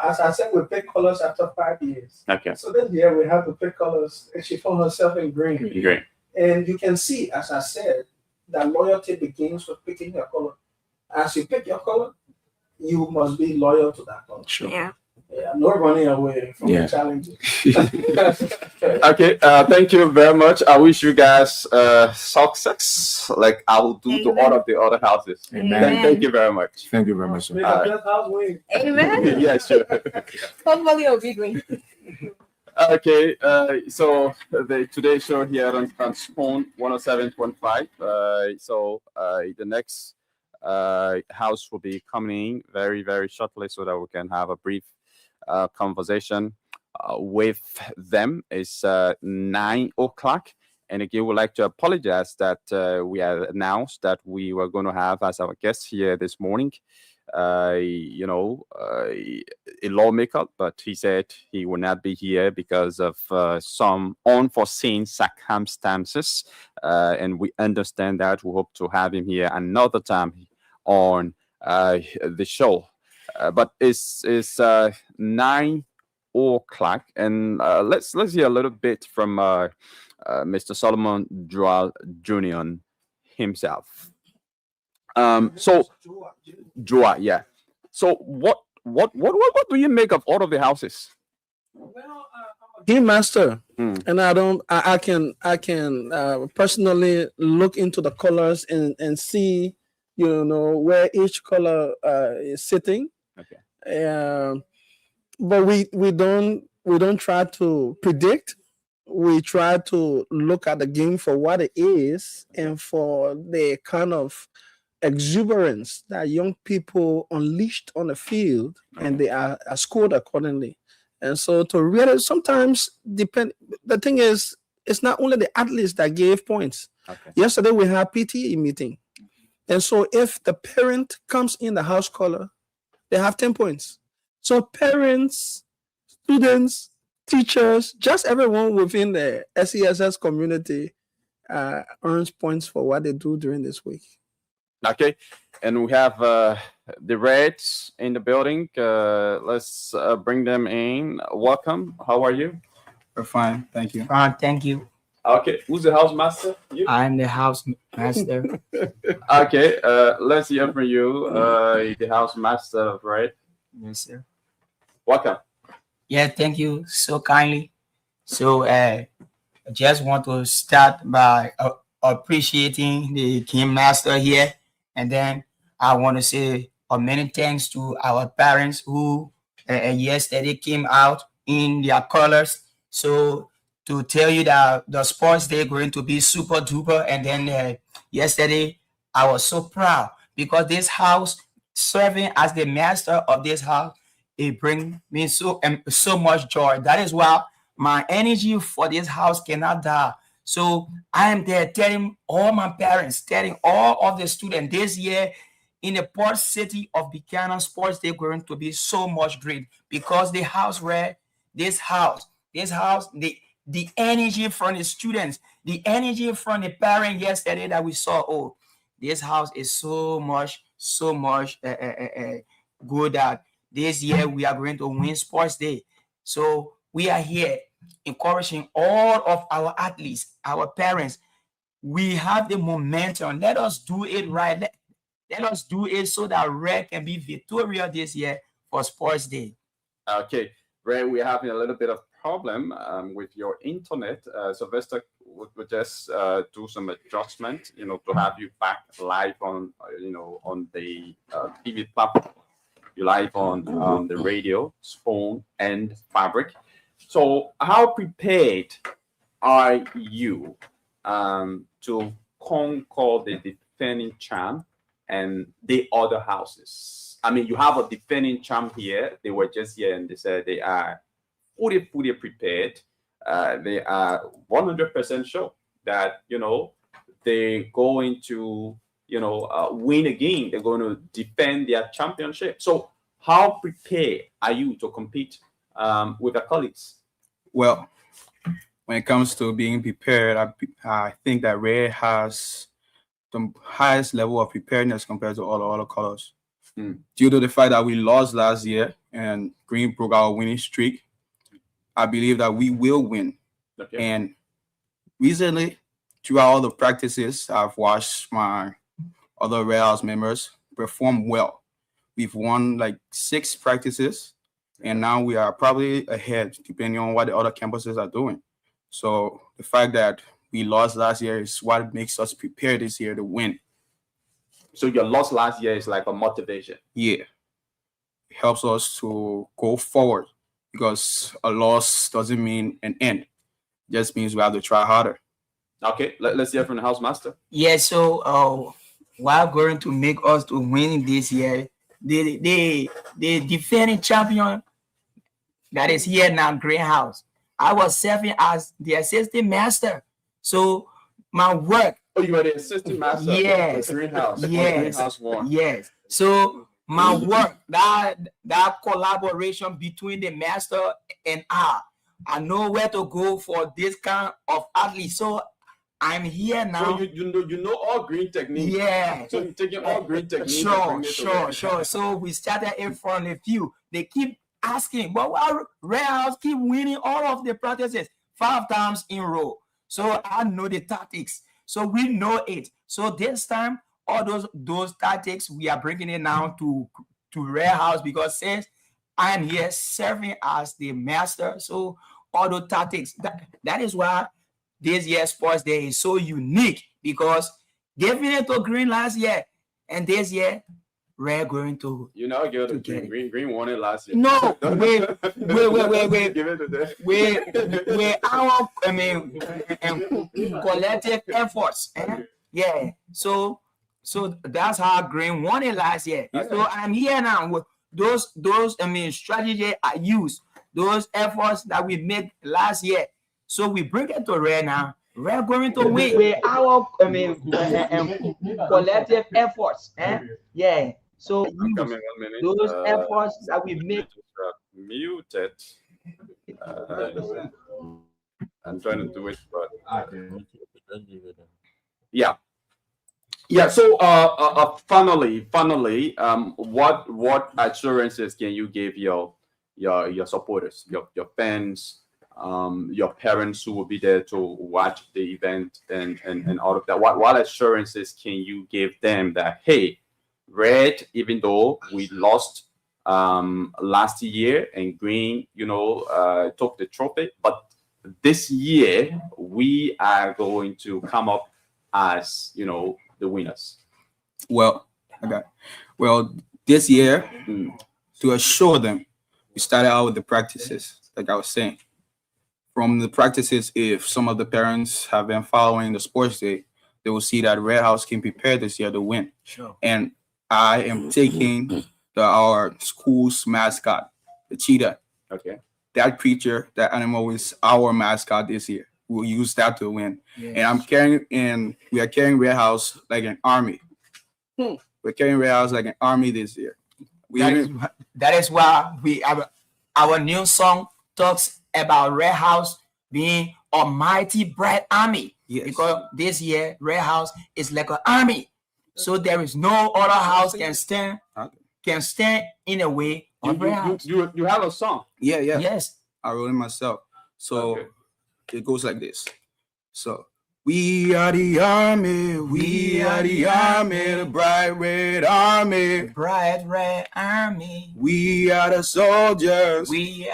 As I said, we pick colors after 5 years. Okay. So this year we have to pick colors, and she found herself in green. Green. And you can see, as I said, that loyalty begins with picking your color. As you pick your color, you must be loyal to that color. Sure. Yeah, no running away from the challenges. Okay, thank you very much. I wish you guys success, like I will do to all of the other houses. Amen. Thank you very much. Thank you very much, sir. Amen. Yeah, sure. Hopefully it'll be green. Okay, so today's show here on Spoon 107.5. The next house will be coming very, very shortly so that we can have a brief conversation with them. It's 9 o'clock. And again, we'd like to apologize that we had announced that we were going to have as our guest here this morning, a lawmaker, but he said he will not be here because of some unforeseen circumstances. And we understand that. We hope to have him here another time on the show. But it's 9 o'clock, and let's hear a little bit from Mr. Solomon Joel Jr. himself. So Joa, yeah. So what do you make of all of the houses? Well, game master, and I can personally look into the colors and see, where each color is sitting. Okay. But we don't try to predict. We try to look at the game for what it is and for the kind of exuberance that young people unleashed on the field, and they are scored accordingly. And so to really sometimes depend. The thing is, it's not only the athletes that gave points. Okay. Yesterday we had PTE meeting, and so if the parent comes in the house color, they have 10 points. So parents, students, teachers, just everyone within the SESS community earns points for what they do during this week. Okay, and we have the Reds in the building. Let's bring them in. Welcome. How are you? We're fine, thank you. Thank you. Okay, who's the house master? You? I'm the house master. Okay, let's hear from you, the house master, right? Yes, sir. Welcome. Yeah, thank you so kindly. So, I just want to start by appreciating the game master here, and then I want to say many thanks to our parents who yesterday came out in their colors. So to tell you that the sports day going to be super duper, and then yesterday I was so proud because this house serving as the master of this house, it brings me so much joy. That is why my energy for this house cannot die. So I am there telling all my parents, telling all of the students this year in the port city of Buchanan, sports day going to be so much great because the house where this house, the energy from the students, the energy from the parents yesterday that we saw. Oh, this house is so much good that this year we are going to win sports day. So we are here encouraging all of our athletes, our parents. We have the momentum. Let us do it right. Let us do it so that Red can be victorious this year for sports day. Okay, Ray, we're having a little bit of problem with your internet. Sylvester would just do some adjustment, to have you back live on, on the TV platform. You live on the radio, phone, and fabric. So, how prepared are you to conquer the defending champ and the other houses? I mean, you have a defending champ here. They were just here and they said they are fully prepared. They are 100% sure that, they're going to, win again. They're going to defend their championship. So how prepared are you to compete with your colleagues? Well, when it comes to being prepared, I think that Red has the highest level of preparedness compared to all the other colors. Due to the fact that we lost last year and Green broke our winning streak, I believe that we will win. Okay. And recently, throughout all the practices, I've watched my other Red House members perform well. We've won like 6 practices, and now we are probably ahead, depending on what the other campuses are doing. So the fact that we lost last year is what makes us prepare this year to win. So your loss last year is like a motivation. Yeah. It helps us to go forward because a loss doesn't mean an end. It just means we have to try harder. Okay, let's hear from the house master. Yeah, so what going to make us to win this year, the defending champion that is here now, Greenhouse. I was serving as the assistant master. So my work. Oh, you are the assistant master. Yes. Of Greenhouse. Yes. Greenhouse 1. Yes. So my work, that collaboration between the master and I know where to go for this kind of athlete. So I'm here now. So you know all green techniques. Yeah. So you're taking all green techniques. Sure. So we started in front of you. They keep asking, but why Red House keep winning all of the practices 5 times in a row? So I know the tactics. So we know it. So this time, all those tactics, we are bringing it now to Red House because since I'm here serving as the master, so all those tactics, that is why this year's sports day is so unique because giving it to Green last year and this year Red going to give it to Green won it last year. No, wait. Give it to them. With our collective efforts. Yeah. So that's how Green won it last year. Okay. So I'm here now with those strategy I use, those efforts that we made last year. So we bring it to Red now. Red going to win with our collective efforts. Yeah. So those efforts that we make. Muted. I'm trying to do it, but yeah. So finally, what assurances can you give your supporters, your fans, your parents who will be there to watch the event and all of that? What assurances can you give them that, hey, Red, even though we lost last year and Green, took the trophy, but this year we are going to come up as the winners? Well, this year, to assure them, we started out with the practices, like I was saying. From the practices, if some of the parents have been following the sports day, they will see that Red House came prepared this year to win. Sure. And I am taking our school's mascot, the cheetah. Okay. That creature, that animal is our mascot this year. We'll use that to win. Yes. And we are carrying Red House like an army. We're carrying Red House like an army this year. That is why our new song talks about Red House being a mighty bright army. Yes. Because this year Red House is like an army. So there is no other house can stand in a way of Red House. You have a song? Yeah. Yes. I wrote it myself. So it goes like this. So we are the army, the bright red army. Bright red army. We are the soldiers, the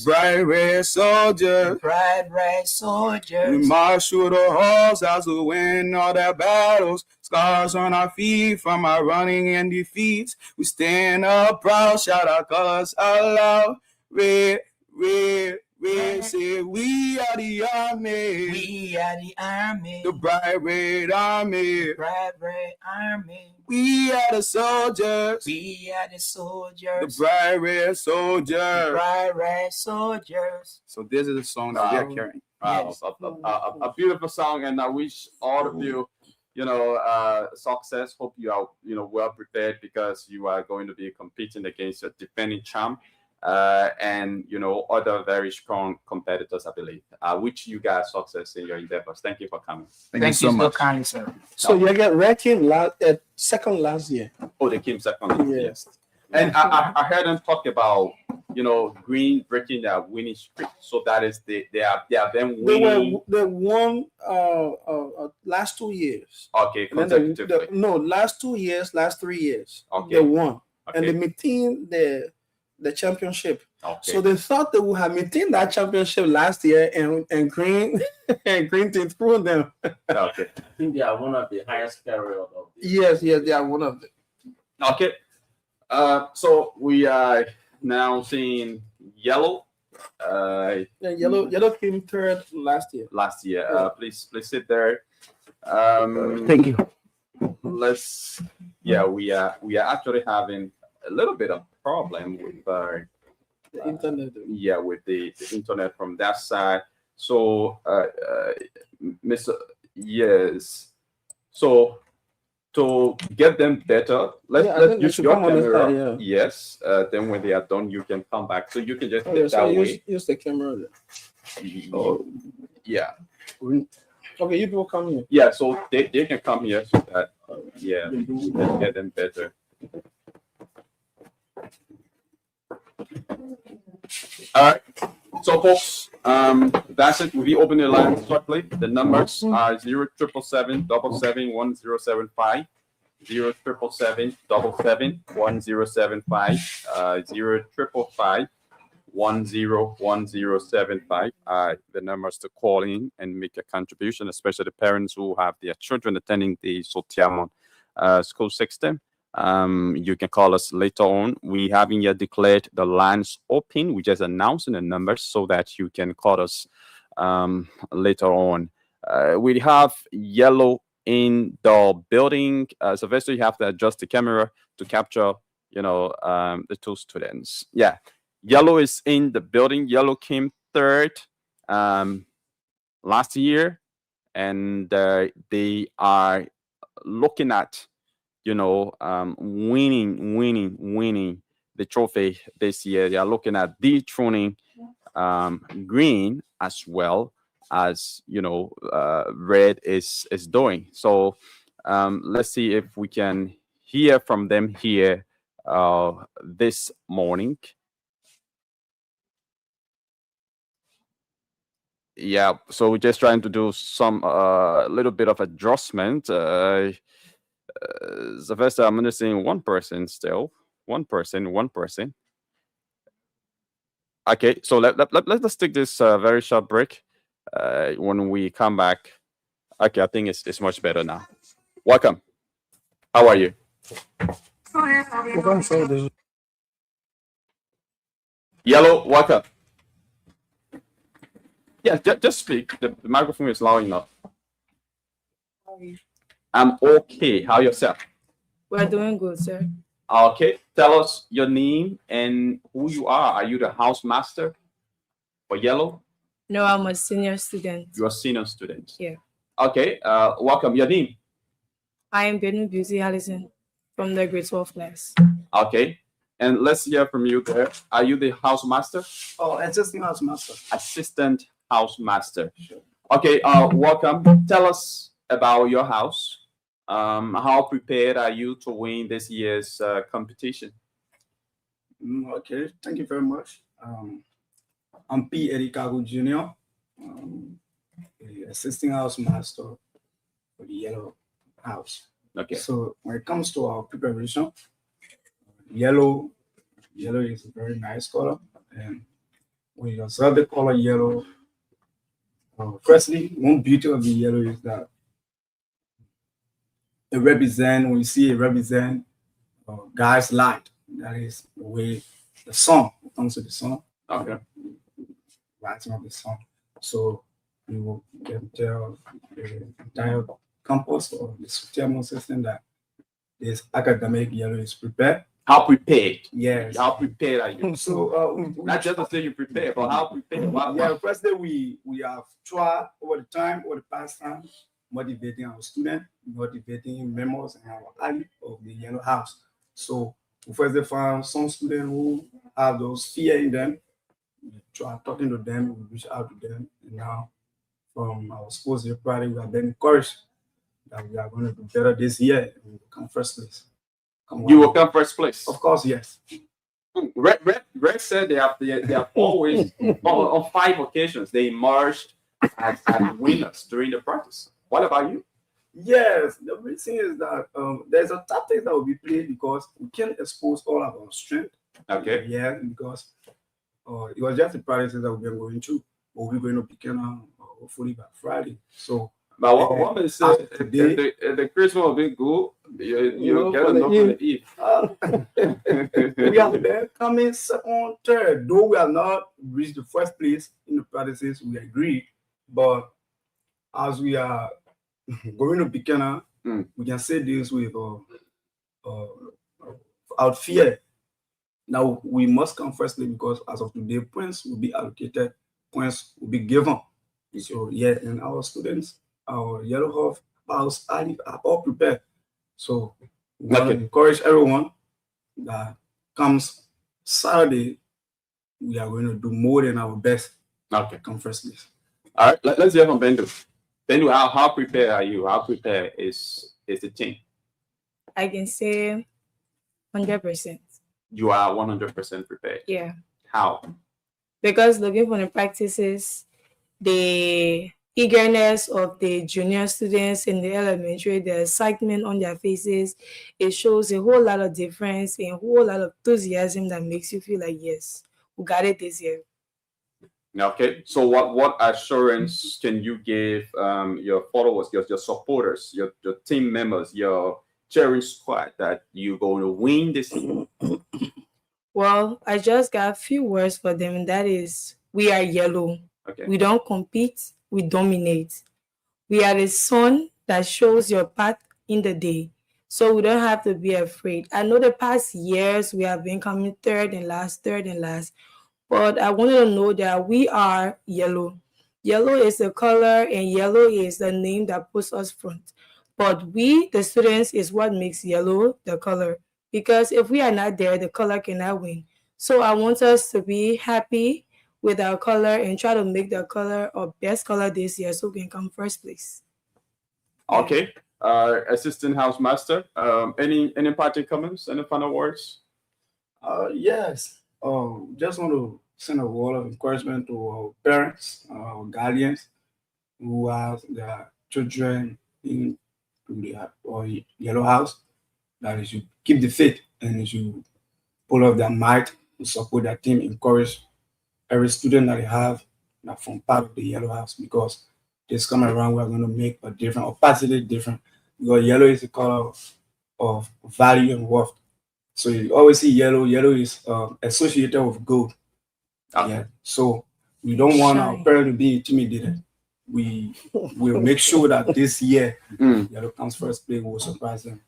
bright red soldiers. Bright red soldiers. We march through the halls as we win all their battles. Scars on our feet from our running and defeats. We stand up proud, shout our colors out loud. Red, red, red, say we are the army. We are the army. The bright red army. Bright red army. We are the soldiers. We are the soldiers. The bright red soldiers. Bright red soldiers. So this is the song that we are carrying. Wow, Yes. a beautiful song, and I wish all of you, success. Hope you are, well prepared, because you are going to be competing against a defending champ, and other very strong competitors, I believe. Wish you guys success in your endeavors. Thank you for coming. Thank you so much. kindly, sir. So you get Red came second last year. Oh, they came second. Yes. And I heard them talk about, Green breaking their winning streak. So that is they are them winning. They won last 2 years. Okay, And then consecutively. last 2 years, last 3 years. Okay. They won. And Okay. they maintained the championship. Okay. So they thought they would have maintained that championship last year, and Green and Green Team threw them. Okay. I think they are one of the highest carriers of the Yes, they are one of them. Okay. So we are now seeing Yellow. Yellow came third last year. Last year. Please sit there. Thank you. We are actually having a little bit of problem with The internet. with the internet from that side. So Mr. Yes. So to get them better, let's think they use should your come on this camera. side, yeah. Yes. Then when they are done, you can come back. So you can just Oh, sit yeah, so that way. use the camera. Oh, yeah. Okay, you people come here. Yeah, so they can come here so that we can get them better. All right. So folks, that's it. We'll be opening the line shortly. The numbers are 077771075, 077771075, 055101075. The numbers to call in and make a contribution, especially the parents who have their children attending the Sotiamon school system. You can call us later on. We haven't yet declared the lines open. We just announcing the numbers so that you can call us later on. We have Yellow in the building. Sylvester, you have to adjust the camera to capture, the two students. Yeah, Yellow is in the building. Yellow came third last year, and they are looking at winning the trophy this year. They are looking at dethroning Green as well as Red is doing. So let's see if we can hear from them here this morning. Yeah, so we're just trying to do some little bit of adjustment. The first time I'm noticing one person still, one person. Okay, so let's take this very short break. When we come back, okay, I think it's much better now. Welcome. How are you? Yellow, welcome. Yeah, just speak. The microphone is loud enough. I'm okay. How yourself? We're doing good, sir. Okay, tell us your name and who you are. Are you the house master for Yellow? No, I'm a senior student. You're a senior student. Yeah. Okay, welcome. Your name? I am Benu Beauty Allison from the grade 12 class. Okay, and let's hear from you there. Are you the house master? Oh, assistant house master. Assistant house master. Sure. Okay, welcome. Tell us about your house. How prepared are you to win this year's competition? Okay, thank you very much. I'm P. Erikago Jr., the assistant house master for the Yellow House. Okay. So when it comes to our preparation, yellow is a very nice color, and when you observe the color yellow, firstly, one beauty of the yellow is that it represents, when you see it represent God's light. That is the way the sun, when it comes to the sun. Okay. Rising of the sun. So you can tell the entire campus or the thermal system that this academic yellow is prepared. How prepared? Yes. How prepared are you? So not just to say you prepared, but how prepared? Yeah, firstly, we have tried over the past time, motivating our students, motivating members in our alley of the Yellow House. So we first found some students who have those fear in them. We try talking to them, we reach out to them, and now from our sports day party, we have been encouraged that we are going to do better this year and we will come first place. You will come first place. Of course, yes. Red said they have always on 5 occasions they emerged as winners during the practice. What about you? Yes, the reason is that there's a tactic that will be played because we can't expose all of our strength. Okay. Yeah, because it was just the practices that we've been going through, but we're going to begin hopefully by Friday. So, but what may say if the Christmas will be good, you get enough to eat. We have been coming second, third, though we have not reached the first place in the practices. We agree, but as we are going to begin, we can say this without fear. Now we must come firstly because as of today, points will be allocated, points will be given. So yeah, and our students, our Yellow House are all prepared. So we want to encourage everyone that comes Saturday, we are going to do more than our best. Okay, come firstly. All right, let's hear from Bendu. Bendu, how prepared are you? How prepared is the team? I can say 100%. You are 100% prepared. Yeah. How? Because looking for the practices, the eagerness of the junior students in the elementary, the excitement on their faces, it shows a whole lot of difference and a whole lot of enthusiasm that makes you feel like, yes, we got it this year. Okay, so what assurance can you give your followers, your supporters, your team members, your cheering squad that you're going to win this year? Well, I just got a few words for them, and that is, we are yellow. Okay. We don't compete, we dominate. We are the sun that shows your path in the day, so we don't have to be afraid. I know the past years we have been coming third and last, but I want you to know that we are yellow. Yellow is the color and yellow is the name that puts us front. But we, the students, is what makes yellow the color. Because if we are not there, the color cannot win. So I want us to be happy with our color and try to make the color our best color this year so we can come first place. Okay. Assistant House Master, any parting comments, any final words? Yes. Just want to send a word of encouragement to our parents, our guardians who have their children in the yellow house, that they should keep the faith and they should pull off their might to support their team, encourage every student that they have that from part of the yellow house, because this coming around we're going to make a different or positively different, because yellow is the color of value and worth. So you always see yellow. Yellow is associated with gold. Yeah. So we don't want our parents to be intimidated. We will make sure that this year yellow comes first place. Will surprise them.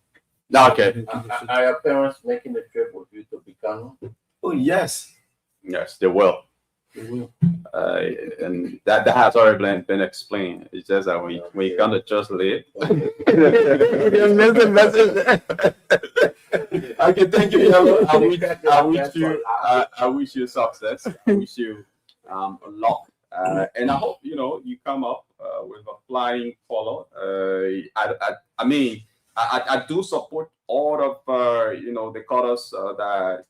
Okay. Are your parents making the trip with you to Bicano? Oh yes. Yes, they will. They will. And that has already been explained. It's just that we kind of just late. You missed the message. Okay, thank you. I wish you success. I wish you luck. And I hope you come up with a flying color. I mean, I do support all of the colors that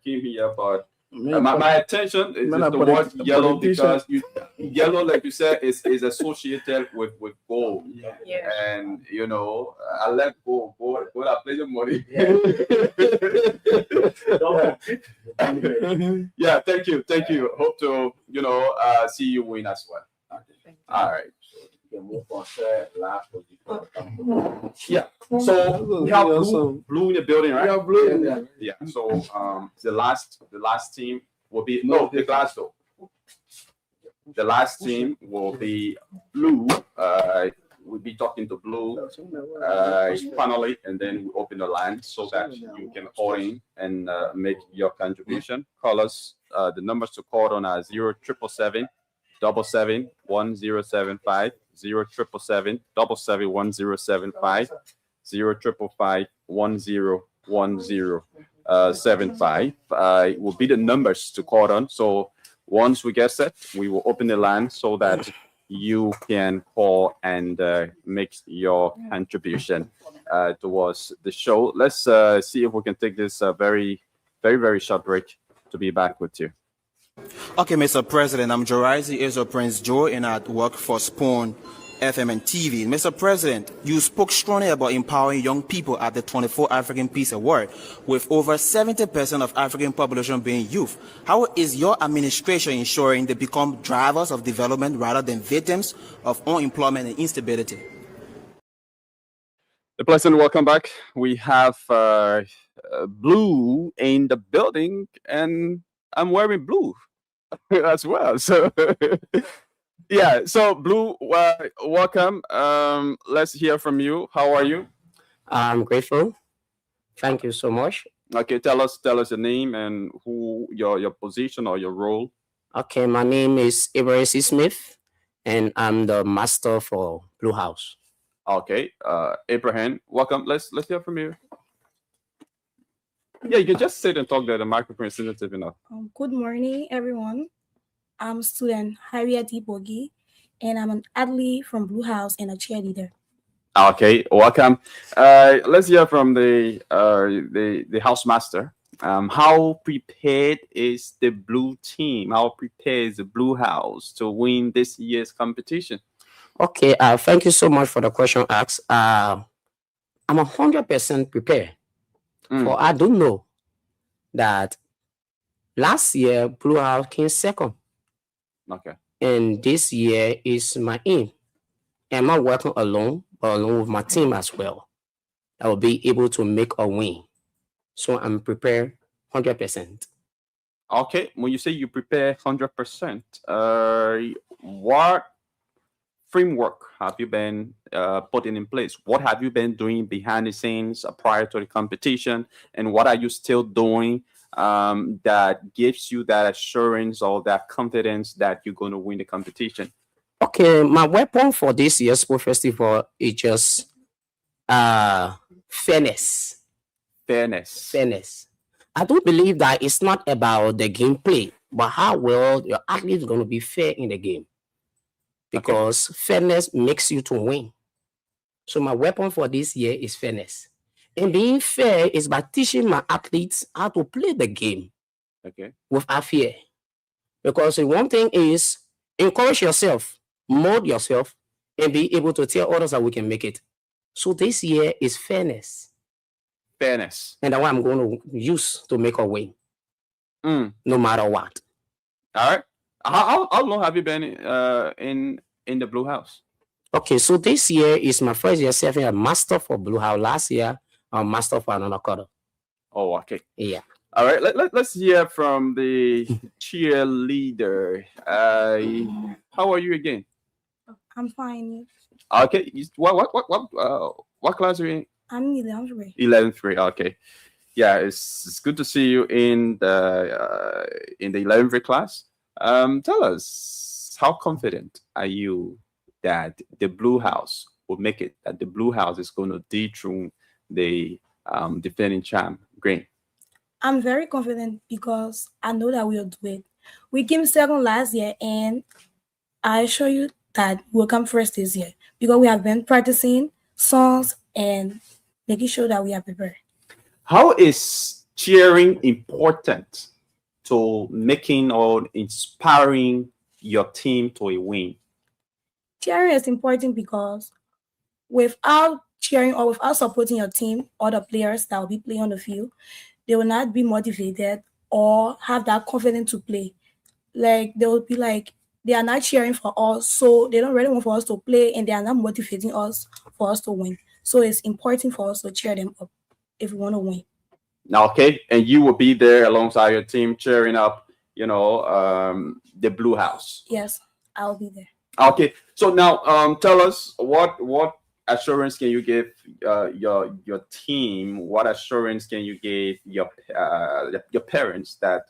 came here, but my attention is just the word yellow, because yellow, like you said, is associated with gold. Yeah. And I like gold. Gold that plays money. Yeah, thank you. Hope to see you win as well. Okay. All right. Yeah. So we have blue in the building, right? Yeah, blue. Yeah. So the last team will be the glass though. The last team will be blue. We'll be talking to blue finally, and then we open the line so that you can call in and make your contribution. Colors, the numbers to call on are 0777 1075, 0777 1075, 0555 will be the numbers to call on. So once we get set, we will open the line so that you can call and make your contribution towards the show. Let's see if we can take this very, very, very short break to be back with you. Okay, Mr. President, I'm Joraisi Israel Prince Joe, and I work for Spoon FM and TV. Mr. President, you spoke strongly about empowering young people at the 24th African Peace Award, with over 70% of African population being youth. How is your administration ensuring they become drivers of development rather than victims of unemployment and instability? A pleasant welcome back. We have blue in the building, and I'm wearing blue as well. So yeah, so blue, welcome. Let's hear from you. How are you? I'm grateful. Thank you so much. Okay, tell us your name and who your position or your role. Okay, my name is Abraham Smith, and I'm the master for Blue House. Okay, Abraham, welcome. Let's hear from you. Yeah, you can just sit and talk there. The microphone is sensitive enough. Good morning, everyone. I'm student Harriet Ibogi, and I'm an athlete from Blue House and a cheerleader. Okay, welcome. Let's hear from the housemaster. How prepared is the blue team? How prepared is the Blue House to win this year's competition? Okay, thank you so much for the question asked. I'm 100% prepared. For I do know that last year Blue House came second. Okay. And this year is my aim. I'm not working alone, but along with my team as well. I will be able to make a win. So I'm prepared 100%. Okay. When you say you prepare 100%, what framework have you been putting in place? What have you been doing behind the scenes prior to the competition? And what are you still doing that gives you that assurance or that confidence that you're going to win the competition? Okay, my weapon for this year's Sport Festival is just fairness. Fairness. I do believe that it's not about the gameplay, but how well your athlete is going to be fair in the game. Because fairness makes you to win. So my weapon for this year is fairness. And being fair is by teaching my athletes how to play the game without fear. Because the one thing is encourage yourself, mold yourself, and be able to tell others that we can make it. So this year is fairness. Fairness. And that's what I'm going to use to make a win. Mm. No matter what. All right. How long have you been in the Blue House? Okay, so this year is my first year serving a master for Blue House. Last year, a master for another quarter. Oh, okay. Yeah. All right. Let's hear from the cheerleader. How are you again? I'm fine. Okay. What class are you in? I'm in 11th grade. 11th grade. Okay. Yeah, it's good to see you in the 11th grade class. Tell us, how confident are you that the Blue House will make it? That the Blue House is going to dethrone the defending champ, Green? I'm very confident because I know that we'll do it. We came second last year, and I assure you that we'll come first this year because we have been practicing songs and making sure that we are prepared. How is cheering important to making or inspiring your team to a win? Cheering is important because without cheering or without supporting your team or the players that will be playing on the field, they will not be motivated or have that confidence to play. Like they will be like, they are not cheering for us, so they don't really want for us to play, and they are not motivating us for us to win. So it's important for us to cheer them up if we want to win. Okay, and you will be there alongside your team cheering up, the Blue House. Yes, I'll be there. Okay, so now tell us what assurance can you give your team? What assurance can you give your parents that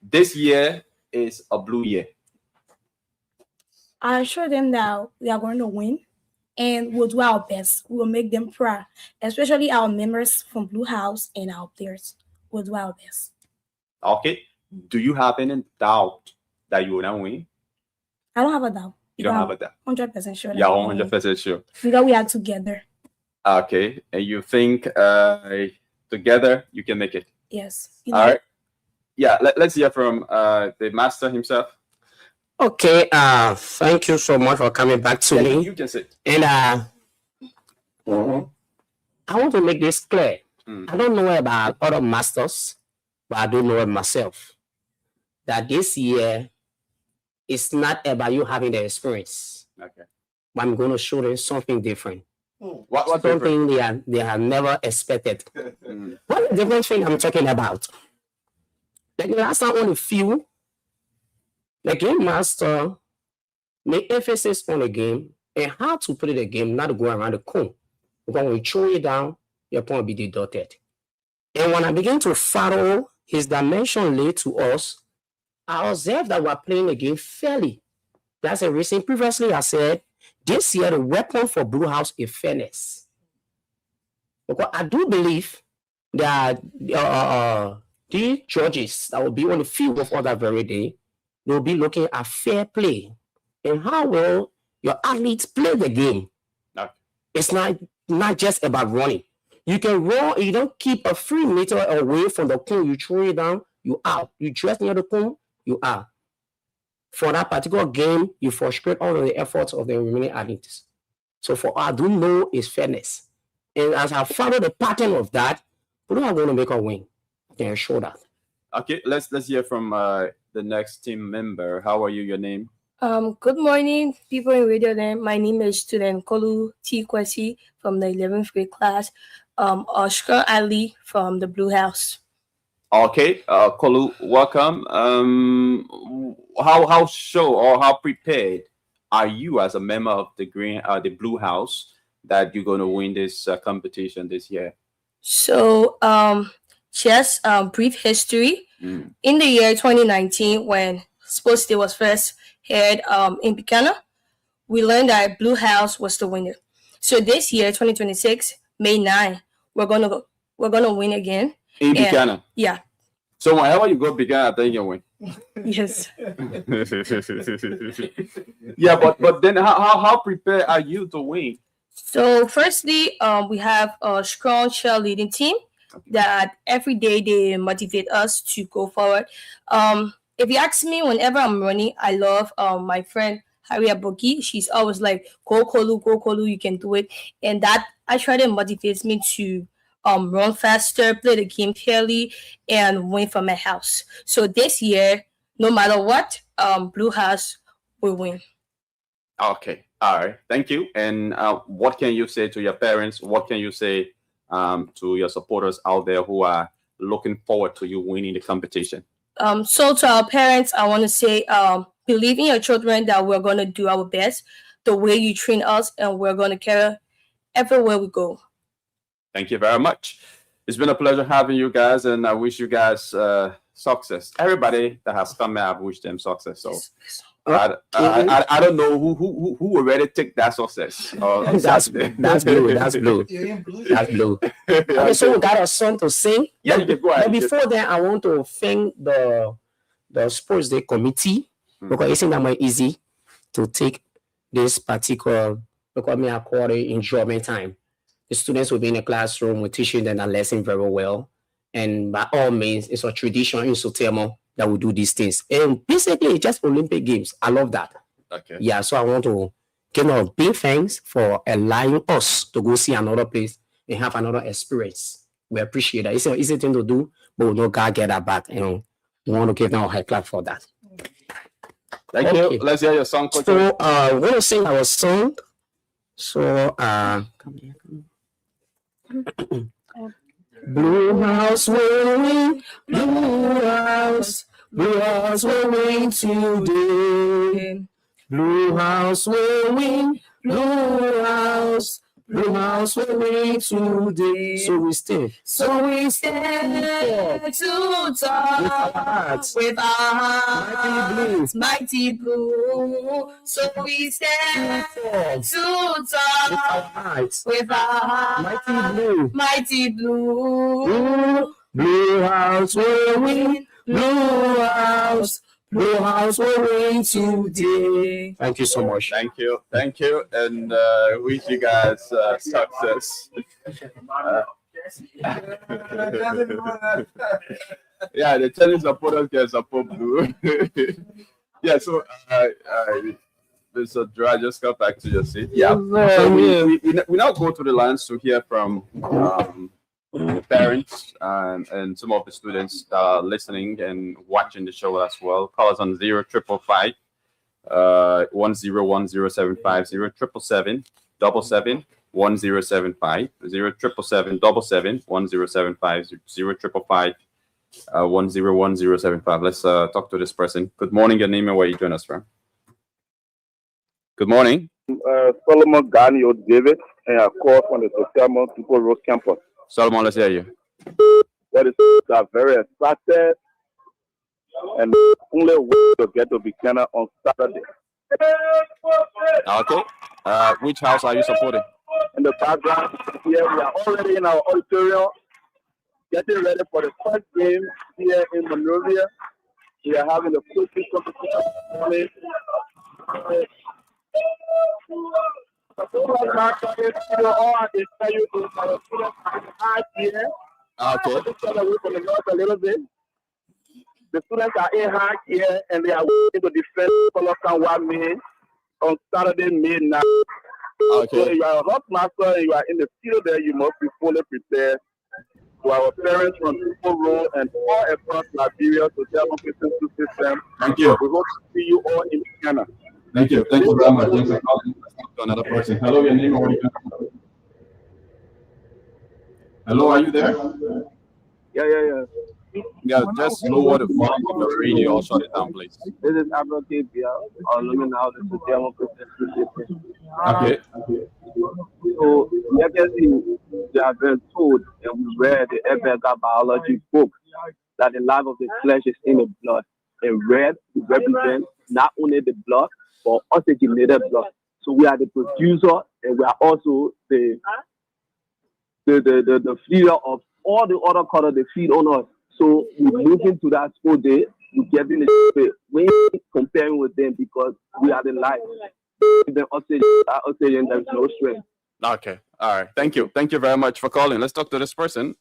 this year is a blue year? I assure them that we are going to win and we'll do our best. We will make them proud, especially our members from Blue House and our players. We'll do our best. Okay. Do you have any doubt that you will not win? I don't have a doubt. You don't have a doubt? 100% sure. Yeah, 100% sure. Because we are together. Okay. And you think together you can make it? Yes. All right. Yeah, let's hear from the master himself. Okay, thank you so much for coming back to me. You can sit. And I want to make this clear. I don't know about other masters, but I do know it myself. That this year it's not about you having the experience. Okay. But I'm going to show them something different. What something they have never expected. What the different thing I'm talking about? Like last time on the field, the game master make emphasis on the game and how to play the game, not to go around the cone. Because when you throw it down, your point will be deducted. And when I begin to follow his dimension laid to us, I observed that we're playing the game fairly. That's a reason. Previously, I said, this year, the weapon for Blue House is fairness. Because I do believe that the judges that will be on the field of that very day, they'll be looking at fair play and how well your athletes play the game. Okay. It's not just about running. You can run, you don't keep a 3 meter away from the cone, you throw it down, you out. You just near the cone, you out. For that particular game, you frustrate all of the efforts of the remaining athletes. So for I do know is fairness. And as I follow the pattern of that, we are going to make a win. I can assure that. Okay, let's hear from the next team member. How are you? Your name? Good morning, people in Radio Land. My name is student Kolu T. Kwesi from the 11th grade class. Oscar Ali from the Blue House. Okay, Kolu, welcome. How sure or how prepared are you as a member of the Blue House that you're going to win this competition this year? So, just brief history. In the year 2019, when Sports Day was first held in Buchanan, we learned that Blue House was the winner. So this year, 2026, May 9, we're gonna win again. In Buchanan? Yeah. So whenever you go Buchanan, I think you win. Yes. Yeah, but then how prepared are you to win? So firstly, we have a strong cheerleading team that every day they motivate us to go forward. if you ask me, whenever I'm running, I love my friend Harriet Boki. She's always like, go Kolu, you can do it. And that actually motivates me to run faster, play the game fairly, and win for my house. So this year, no matter what, Blue House will win. Okay. All right. Thank you. And what can you say to your parents? What can you say to your supporters out there who are looking forward to you winning the competition? So to our parents, I want to say, believe in your children that we're going to do our best the way you train us, and we're going to carry everywhere we go. Thank you very much. It's been a pleasure having you guys, and I wish you guys success. Everybody that has come here, I've wished them success. So I don't know who already take that success. That's blue. That's blue. That's blue. Okay, so we got a song to sing. Yeah, you can go ahead. But before that, I want to thank the sports day committee because it's not more easy to take this particular, because I call it enjoyment time. The students will be in the classroom, we're teaching them a lesson very well. And by all means, it's a tradition in Sotemo that we do these things. And basically, it's just Olympic Games. I love that. Okay. Yeah, so I want to give a big thanks for allowing us to go see another place and have another experience. We appreciate that. It's an easy thing to do, but we know God get that back. You know, we want to give them a high clap for that. Thank you. Let's hear your song, Coach. So we're going to sing our song. So come here. Blue House will win, Blue House will win today. Blue House will win, Blue House will win today. So we stand to talk with our hearts, mighty blue. So we stand to talk with our hearts, mighty blue. Blue House will win, Blue House will win today. Thank you so much. Thank you, and wish you guys success. Yeah, the tennis supporters can support Blue. Yeah, so Mr. Dra, just come back to your seat. Yeah, so we now go to the lines to hear from the parents and some of the students that are listening and watching the show as well. Call us on 0555 101075 0777 1075 0777 1075 0555 101075. Let's talk to this person. Good morning. Your name and where you join us from? Good morning. Solomon Daniel David, and I call from the Sotemo People Road campus. Solomon, let's hear you. What is very excited and only way to get to Buchanan on Saturday. Okay. Which house are you supporting? In the background here, we are already in our auditorium, getting ready for the first game here in Monrovia. We are having a quick competition this morning. All I can tell you is our students are hard here. Okay. From the north a little bit. The students are in hard here and they are waiting to defend Colocan May on Saturday, May 9th. Okay. So if you are a rock master and you are in the field there, you must be fully prepared. To our parents from People Road and all across Liberia to tell Christian system. Thank you. We hope to see you all in Ghana. Thank you. Thank you very much. Thanks for calling. Let's talk to another person. Hello, your name and where you from? Hello, are you there? Yeah. Yeah, just lower the volume of the radio or shut it down, please. This is Abra Kibia, or Luminal, the Sotemo Christian system. Okay. So, legacy, they have been told and we read the Ebega biology book that the life of the flesh is in the blood. And red represents not only the blood, but oxygenated blood. So we are the producer and we are also the feeder of all the other colors they feed on us. So we move into that school day, we get in the spirit. We ain't comparing with them because we are the light. The oxygen, there's no strength. Okay. All right. Thank you. Thank you very much for calling. Let's talk to this person.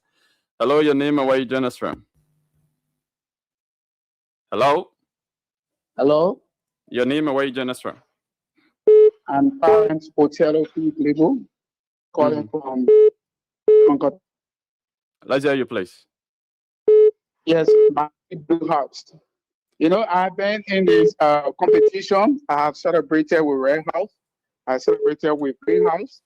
Hello, your name and where you join us from? Hello? Hello, Your name and where you joining us from? I'm Parents Otero Filippo, calling from Concord. Let's hear you, please. Yes, my Blue House. You know, I've been in this competition. I have celebrated with Red House. I celebrated with Greenhouse.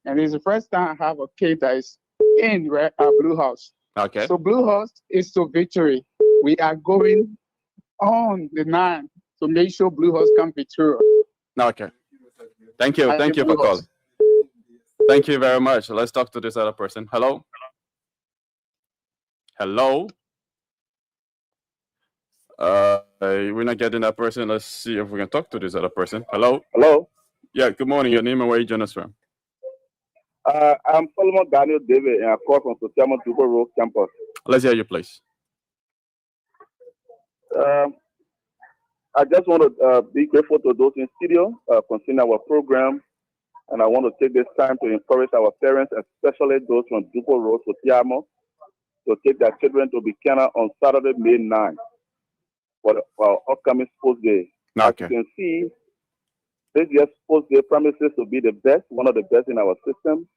And it's the first time I have a kid that is in Blue House. Okay. So Blue House is to victory. We are going on the 9 to make sure Blue House can be true. Okay. Thank you. Thank you for calling. Thank you very much. Let's talk to this other person. Hello. Hello. We're not getting that person. Let's see if we can talk to this other person. Hello. Hello. Yeah. Good morning. Your name and where you joining us from? I'm Solomon Daniel David, and I call from Sotema Duper Road campus. Let's hear you, please. I just want to be grateful to those in studio concerning our program, and I want to take this time to encourage our parents, especially those from Duper Road, Sotiamo, to take their children to Buchanan on Saturday, May 9th, for our upcoming sports day. Okay. As you can see, this year's sports day promises to be the best, one of the best in our system,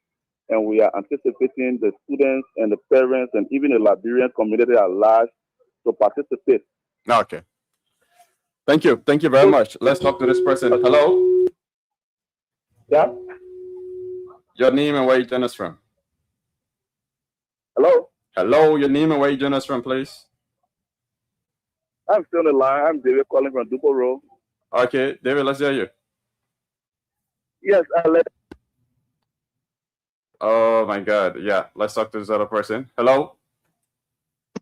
and we are anticipating the students and the parents and even the Liberian community at large to participate. Okay. Thank you. Thank you very much. Let's talk to this person. Hello. Yeah. Your name and where you joining us from? Hello. Hello. Your name and where you joining us from, please? I'm still on the line. I'm David calling from Duper Road. Okay, David. Let's hear you. Yes, Oh my God. Yeah. Let's talk to this other person. Hello.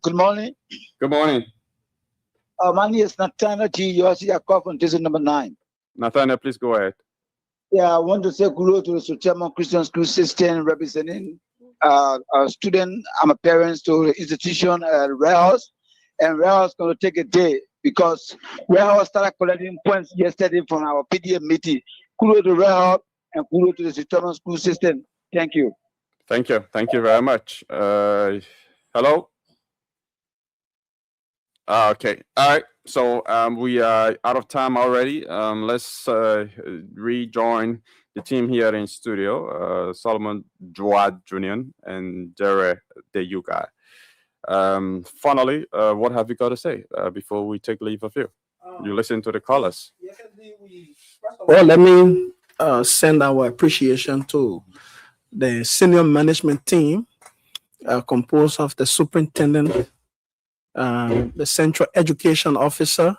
Good morning. Good morning. My name is Nathaniel G. Yossi. I call from district number 9. Nathaniel, please go ahead. Yeah, I want to say hello to the Sotema Christian School System representing a student. I'm a parent to the institution Warehouse, and Warehouse going to take a day because Warehouse started collecting points yesterday from our PDA meeting. Hello to Warehouse and hello to the Sotema School System. Thank you. Thank you. Thank you very much. Hello. Okay. All right. So we are out of time already. Let's rejoin the team here in studio. Solomon Joad Jr. and Jerry Deyuga. Finally, what have you got to say before we take leave of you? You listen to the callers. Well, let me send our appreciation to the senior management team composed of the superintendent, the central education officer,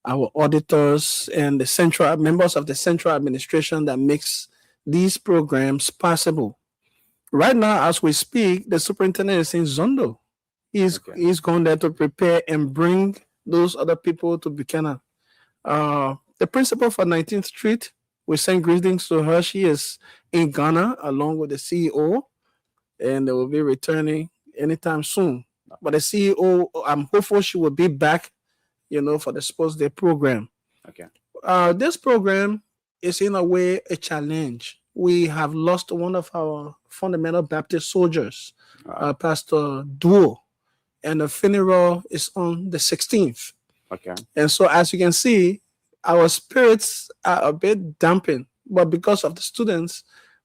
our auditors, and the central members of the central administration that makes these programs possible. Right now, as we speak, the superintendent is in Zondo. He's going there to prepare and bring those other people to Buchanan. The principal for 19th Street, we send greetings to her. She is in Ghana along with the CEO, and they will be returning anytime soon. But the CEO, I'm hopeful she will be back, for the Sports Day program. Okay. This program is in a way a challenge. We have lost one of our fundamental Baptist soldiers, Pastor Duo, and the funeral is on the 16th. Okay. And so, as you can see, our spirits are a bit dampened, but because of the students,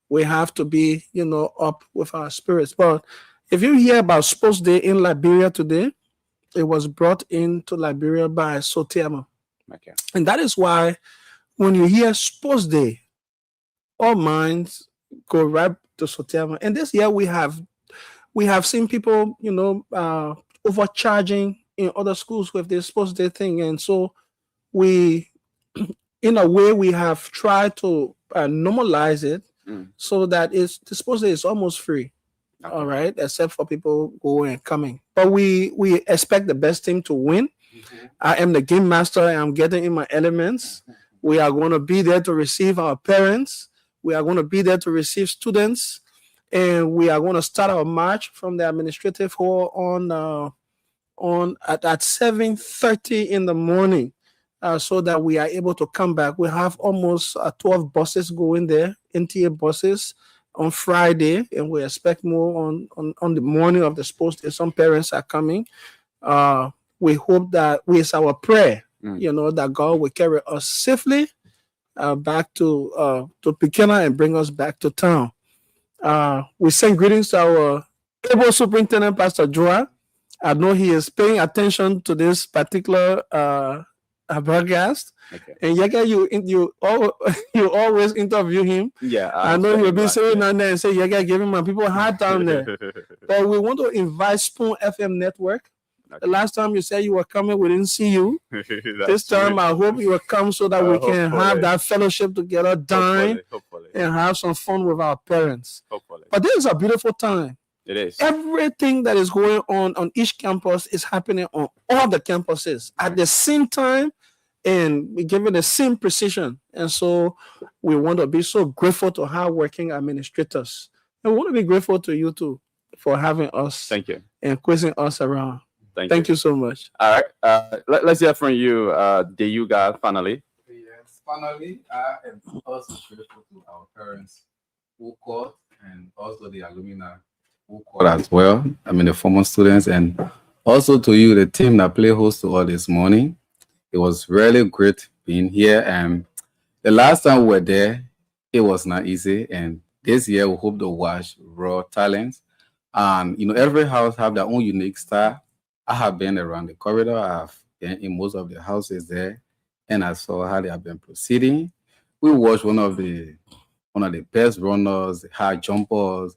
we have to be, up with our spirits. But if you hear about Sports Day in Liberia today, it was brought into Liberia by Sotiama. Okay. And that is why when you hear Sports Day, all minds go right to Sotiama. And this year we have seen people, overcharging in other schools with this Sports Day thing. And so we, in a way, we have tried to normalize it so that the Sports Day is almost free. Okay. All right, except for people going and coming. But we expect the best team to win. Mm-hmm. I am the game master. I'm getting in my elements. Mm-hmm. We are going to be there to receive our parents. We are going to be there to receive students. And we are going to start our march from the administrative hall at 7:30 in the morning so that we are able to come back. We have almost 12 buses going there, NTA buses, on Friday, and we expect more on the morning of the sports day. Some parents are coming. We hope that it's our prayer you know, that God will carry us safely back to Pequena and bring us back to town. We send greetings to our able superintendent, Pastor Joa. I know he is paying attention to this particular broadcast. Okay. And Yaga, you always interview him. Yeah, I know he'll be saying down there and say, Yaga, giving my people a hard time there. But we want to invite Spoon FM Network. Okay. The last time you said you were coming, we didn't see you. This time, true. I hope you will come so that we can Hopefully. have that fellowship together, dine, Hopefully. and have some fun with our parents. Hopefully. But this is a beautiful time. It is. Everything that is going on each campus is happening on all the campuses at the same time, and we give it the same precision. And so we want to be so grateful to hardworking administrators. And we want to be grateful to you too for having us. Thank you. And quizzing us around. Thank you so much. All right. Let's hear from you, Deyuga, finally. Yes, finally, I am also grateful to our parents who called and also the alumni who called as well. I mean, the former students, and also to you, the team that played host to all this morning. It was really great being here. And the last time we were there, it was not easy. And this year, we hope to watch raw talents. And, you know, every house have their own unique style. I have been around the corridor. I have been in most of the houses there, and I saw how they have been proceeding. We watched one of the best runners, the high jumpers,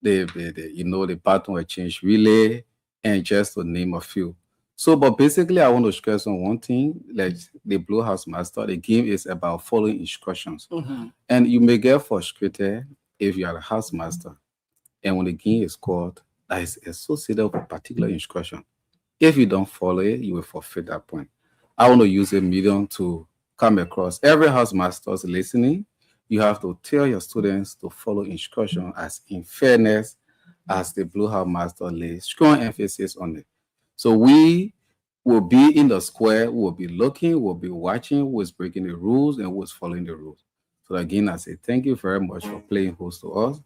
the baton exchange relay, and just to name a few. So, but basically, I want to stress on one thing: like the Blue House Master, the game is about following instructions, and you may get frustrated if you are a house master, and when the game is called, that is associated with a particular instruction. If you don't follow it, you will forfeit that point. I want to use a medium to come across every house masters listening. You have to tell your students to follow instruction as in fairness as the Blue House Master lays strong emphasis on it. So we will be in the square, we'll be looking, we'll be watching who's breaking the rules and who's following the rules. So again, I say thank you very much for playing host to us,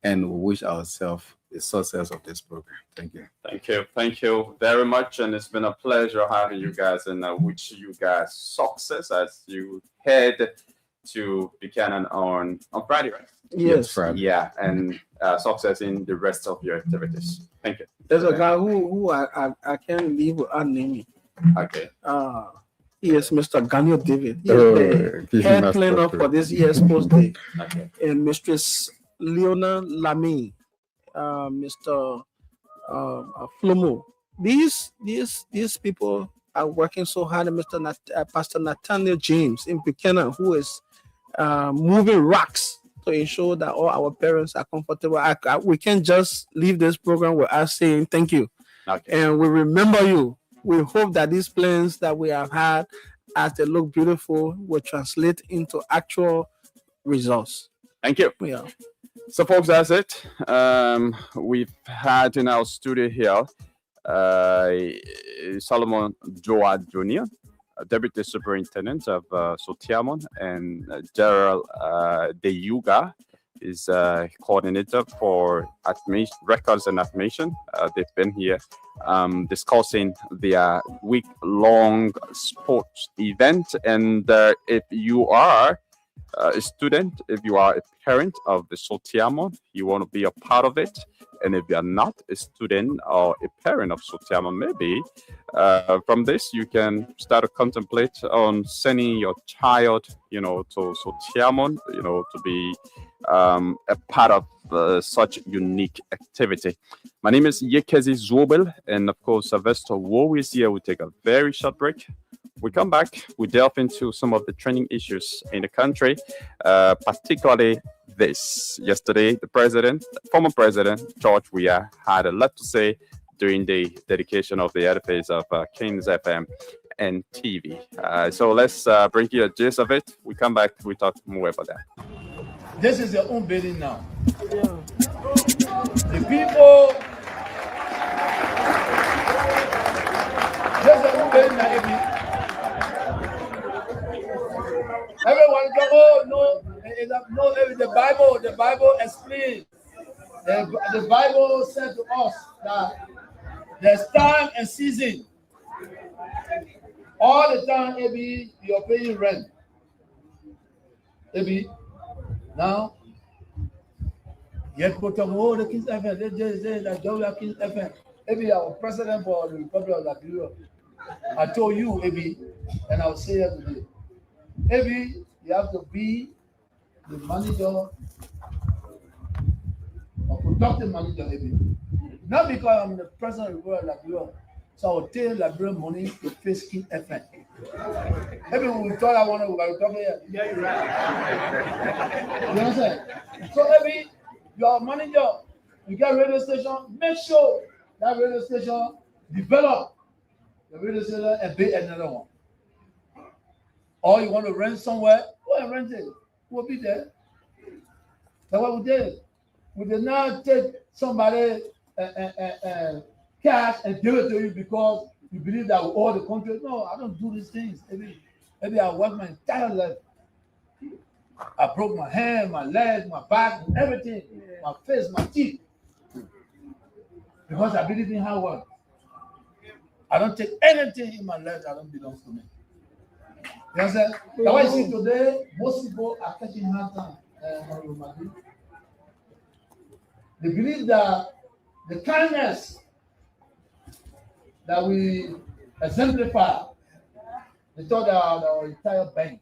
and we wish ourselves the success of this program. Thank you. Thank you. Thank you very much. And it's been a pleasure having you guys, and I wish you guys success as you head to Buchanan on Friday, right? Yes. Friday. Yeah, and success in the rest of your activities. Thank you. There's a guy who I can't leave without naming. Okay. He is Mr. Daniel David. He is the head planner for this year's post day. Okay. And Mistress Leona Lamy, Mr. Flomo. These people are working so hard. And Pastor Nathaniel James in Buchanan, who is moving rocks to ensure that all our parents are comfortable. We can't just leave this program without saying thank you. Okay. And we remember you. We hope that these plans that we have had, as they look beautiful, will translate into actual results. Thank you. Yeah. So, folks, that's it. We've had in our studio here Solomon Joa Jr., Deputy Superintendent of Sotiamon, and Gerald Deyuga is coordinator for records and animation. They've been here discussing their week-long sports event. And if you are a student, if you are a parent of the Sotiamon, you want to be a part of it. And if you're not a student or a parent of Sotiamon, maybe from this you can start to contemplate on sending your child, to Sotiamon, to be a part of such unique activity. My name is Yekezi Zobel, and of course, Sylvester Wu is here. We take a very short break. We come back, we delve into some of the trending issues in the country, particularly this. Yesterday, former President George Weah had a lot to say during the dedication of the edifice of Kings FM and TV. So let's bring you a gist of it. We come back, we talk more about that. This is your own building now. The people, this is your own building now. Everyone go, oh no, the Bible explains. The Bible said to us that there's time and season All the time, AB, you're paying rent. AB, now, yet put on all the Kings FM. They just say that Joe Kings FM. AB, our president for the Republic of Liberia. I told you, AB, and I'll say it today. AB, you have to be the manager, a productive manager, AB. Not because I'm the president of the Republic of Liberia. So I'll take Liberian money to face King FM. Maybe we thought I want to talk here. Yeah, you're right. You understand? So maybe you are a manager, you get a radio station, make sure that radio station develop the radio station and build another one. Or you want to rent somewhere, go and rent it. We'll be there. That's what we did. We did not take somebody cash and give it to you because you believe that we owe the country. No, I don't do these things. Maybe I work my entire life. I broke my hand, my leg, my back, everything, my face, my teeth. Because I believe in hard work. I don't take anything in my life that don't belong to me. You understand? That's why you see today, most people are catching hard time. They believe that the kindness that we exemplify, they thought that our entire bank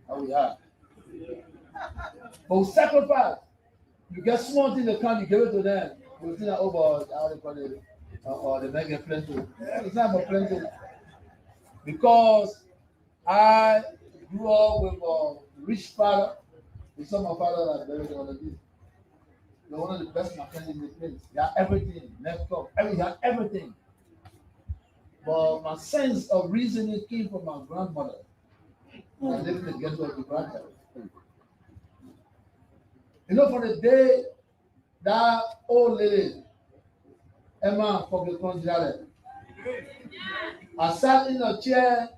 that we have. But we sacrifice. You get small thing in the account, you give it to them. You think that over how they call it, or they make it plenty. It's not about plenty. Because I grew up with a rich father. With some of my father that very good. They're one of the best mechanics in the place. They have everything, laptop, everything. But my sense of reasoning came from my grandmother. I lived in the ghetto of the grandmother. You know, for the day that old lady, Emma, from the country, I sat in a chair.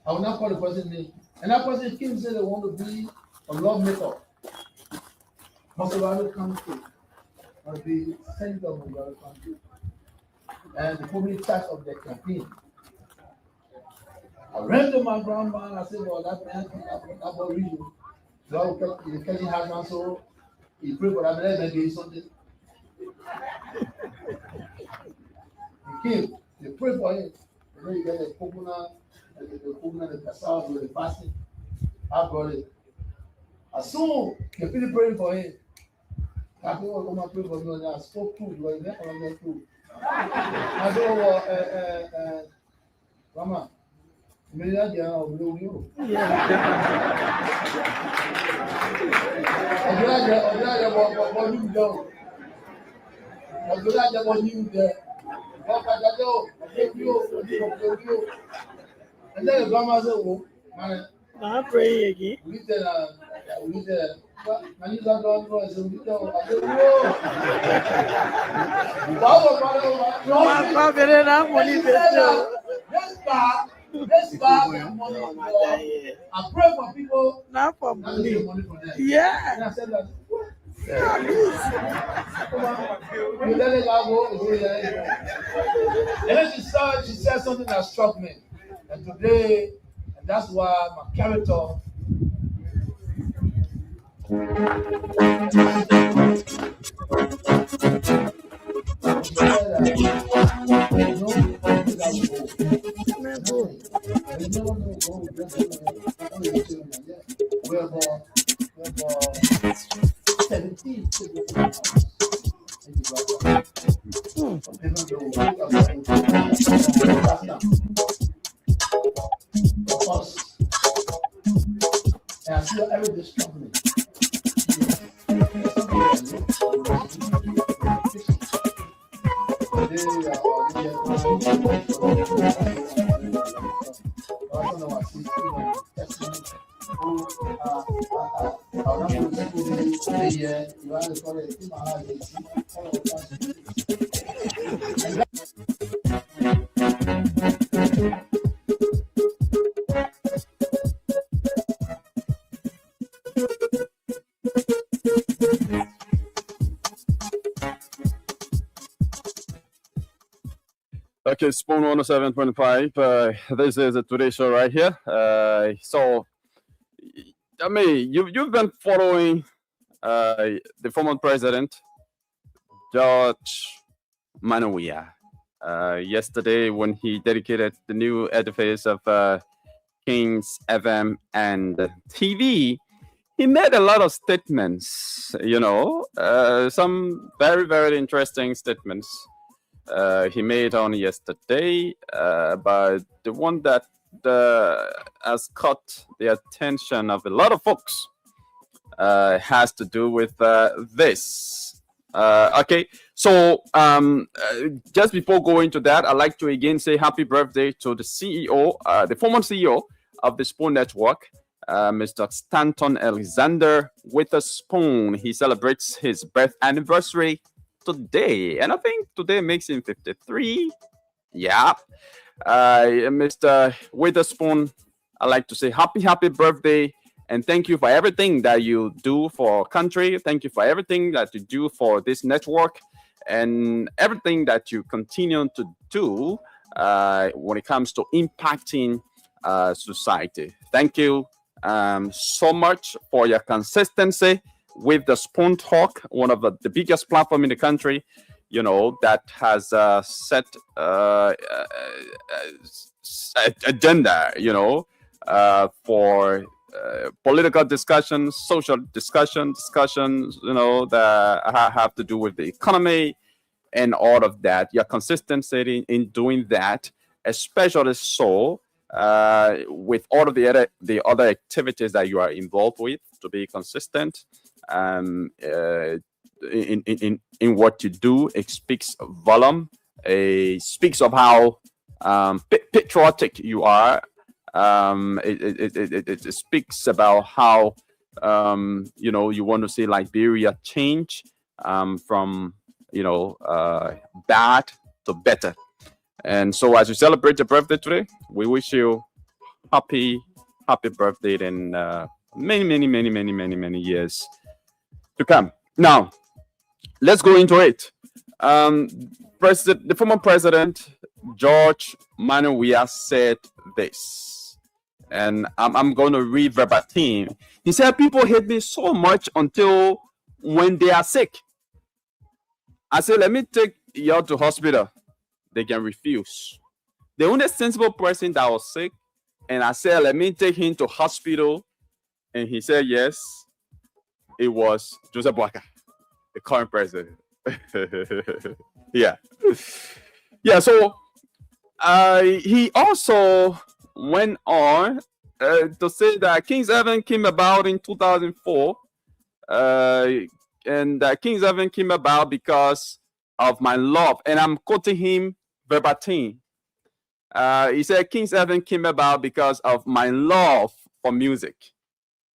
I will not call the person name. And that person came and said they want to be a lawmaker. Mosovado country. Or be senator of Mosovado country. And they put me in charge of their campaign. I ran to my grandma and I said, well, that man, that boy real. So the Kenny has man, so he prayed for that man, maybe something. He came, they prayed for him. And then you get the coconut, the cassava, the fasting. I brought it. As soon as they praying for him, I said, oh, come and pray for me. I spoke true, but never not true. I said, oh, Mama, maybe that's the of you. And then the grandma said, oh, man, I'm praying again. We said, man, you don't know, I said, whoa. Let's buy money. I pray for people. Not for money. Money for them. Yeah. And I said that. You let it go. And then she said something that struck me. And today, and that's why my character. And I see every discovery. Okay, Spoon 107.5. This is a Today Show right here. So, I mean, you've been following the former president, George Manawia. Yesterday, when he dedicated the new edifice of Kings FM and TV, he made a lot of statements, some very, very interesting statements he made on yesterday, but the one that has caught the attention of a lot of folks has to do with this. Okay, so just before going to that, I'd like to again say happy birthday to the CEO, the former CEO of the Spoon Network, Mr. Stanton Alexander with a spoon. He celebrates his birth anniversary today, and I think today makes him 53. Yeah. Mr. Witherspoon, I'd like to say happy birthday, and thank you for everything that you do for our country. Thank you for everything that you do for this network, and everything that you continue to do when it comes to impacting society. Thank you so much for your consistency with the Spoon Talk, one of the biggest platform in the country, that has set agenda, for political discussions, social discussions, that have to do with the economy and all of that. Your consistency in doing that, especially so with all of the other activities that you are involved with, to be consistent in what you do. It speaks volume. It speaks of how patriotic you are. It speaks about how you want to see Liberia change from bad to better. And so, as you celebrate your birthday today, we wish you happy birthday and many years to come. Now, let's go into it. The former president, George Manawia, said this, and I'm going to read verbatim. He said, "People hate me so much until when they are sick. I said, let me take you to hospital. They can refuse. The only sensible person that was sick, and I said, let me take him to hospital, and he said yes. It was Joseph Boakai, the current president." Yeah. So he also went on to say that King's Heaven came about in 2004, and King's Heaven came about because of my love, and I'm quoting him verbatim. He said King's Heaven came about because of my love for music.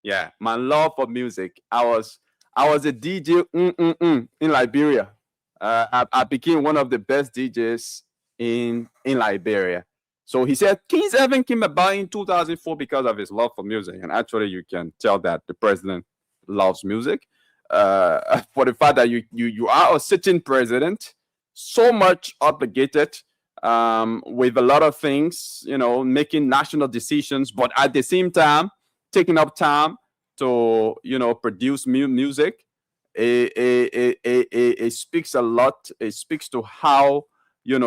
Yeah, my love for music. I was a DJ in Liberia. I became one of the best DJs in Liberia. So he said King's Heaven came about in 2004 because of his love for music. And actually, you can tell that the president loves music. For the fact that you are a sitting president, so much obligated with a lot of things, making national decisions, but at the same time, taking up time to, produce music. It speaks a lot. It speaks to how, you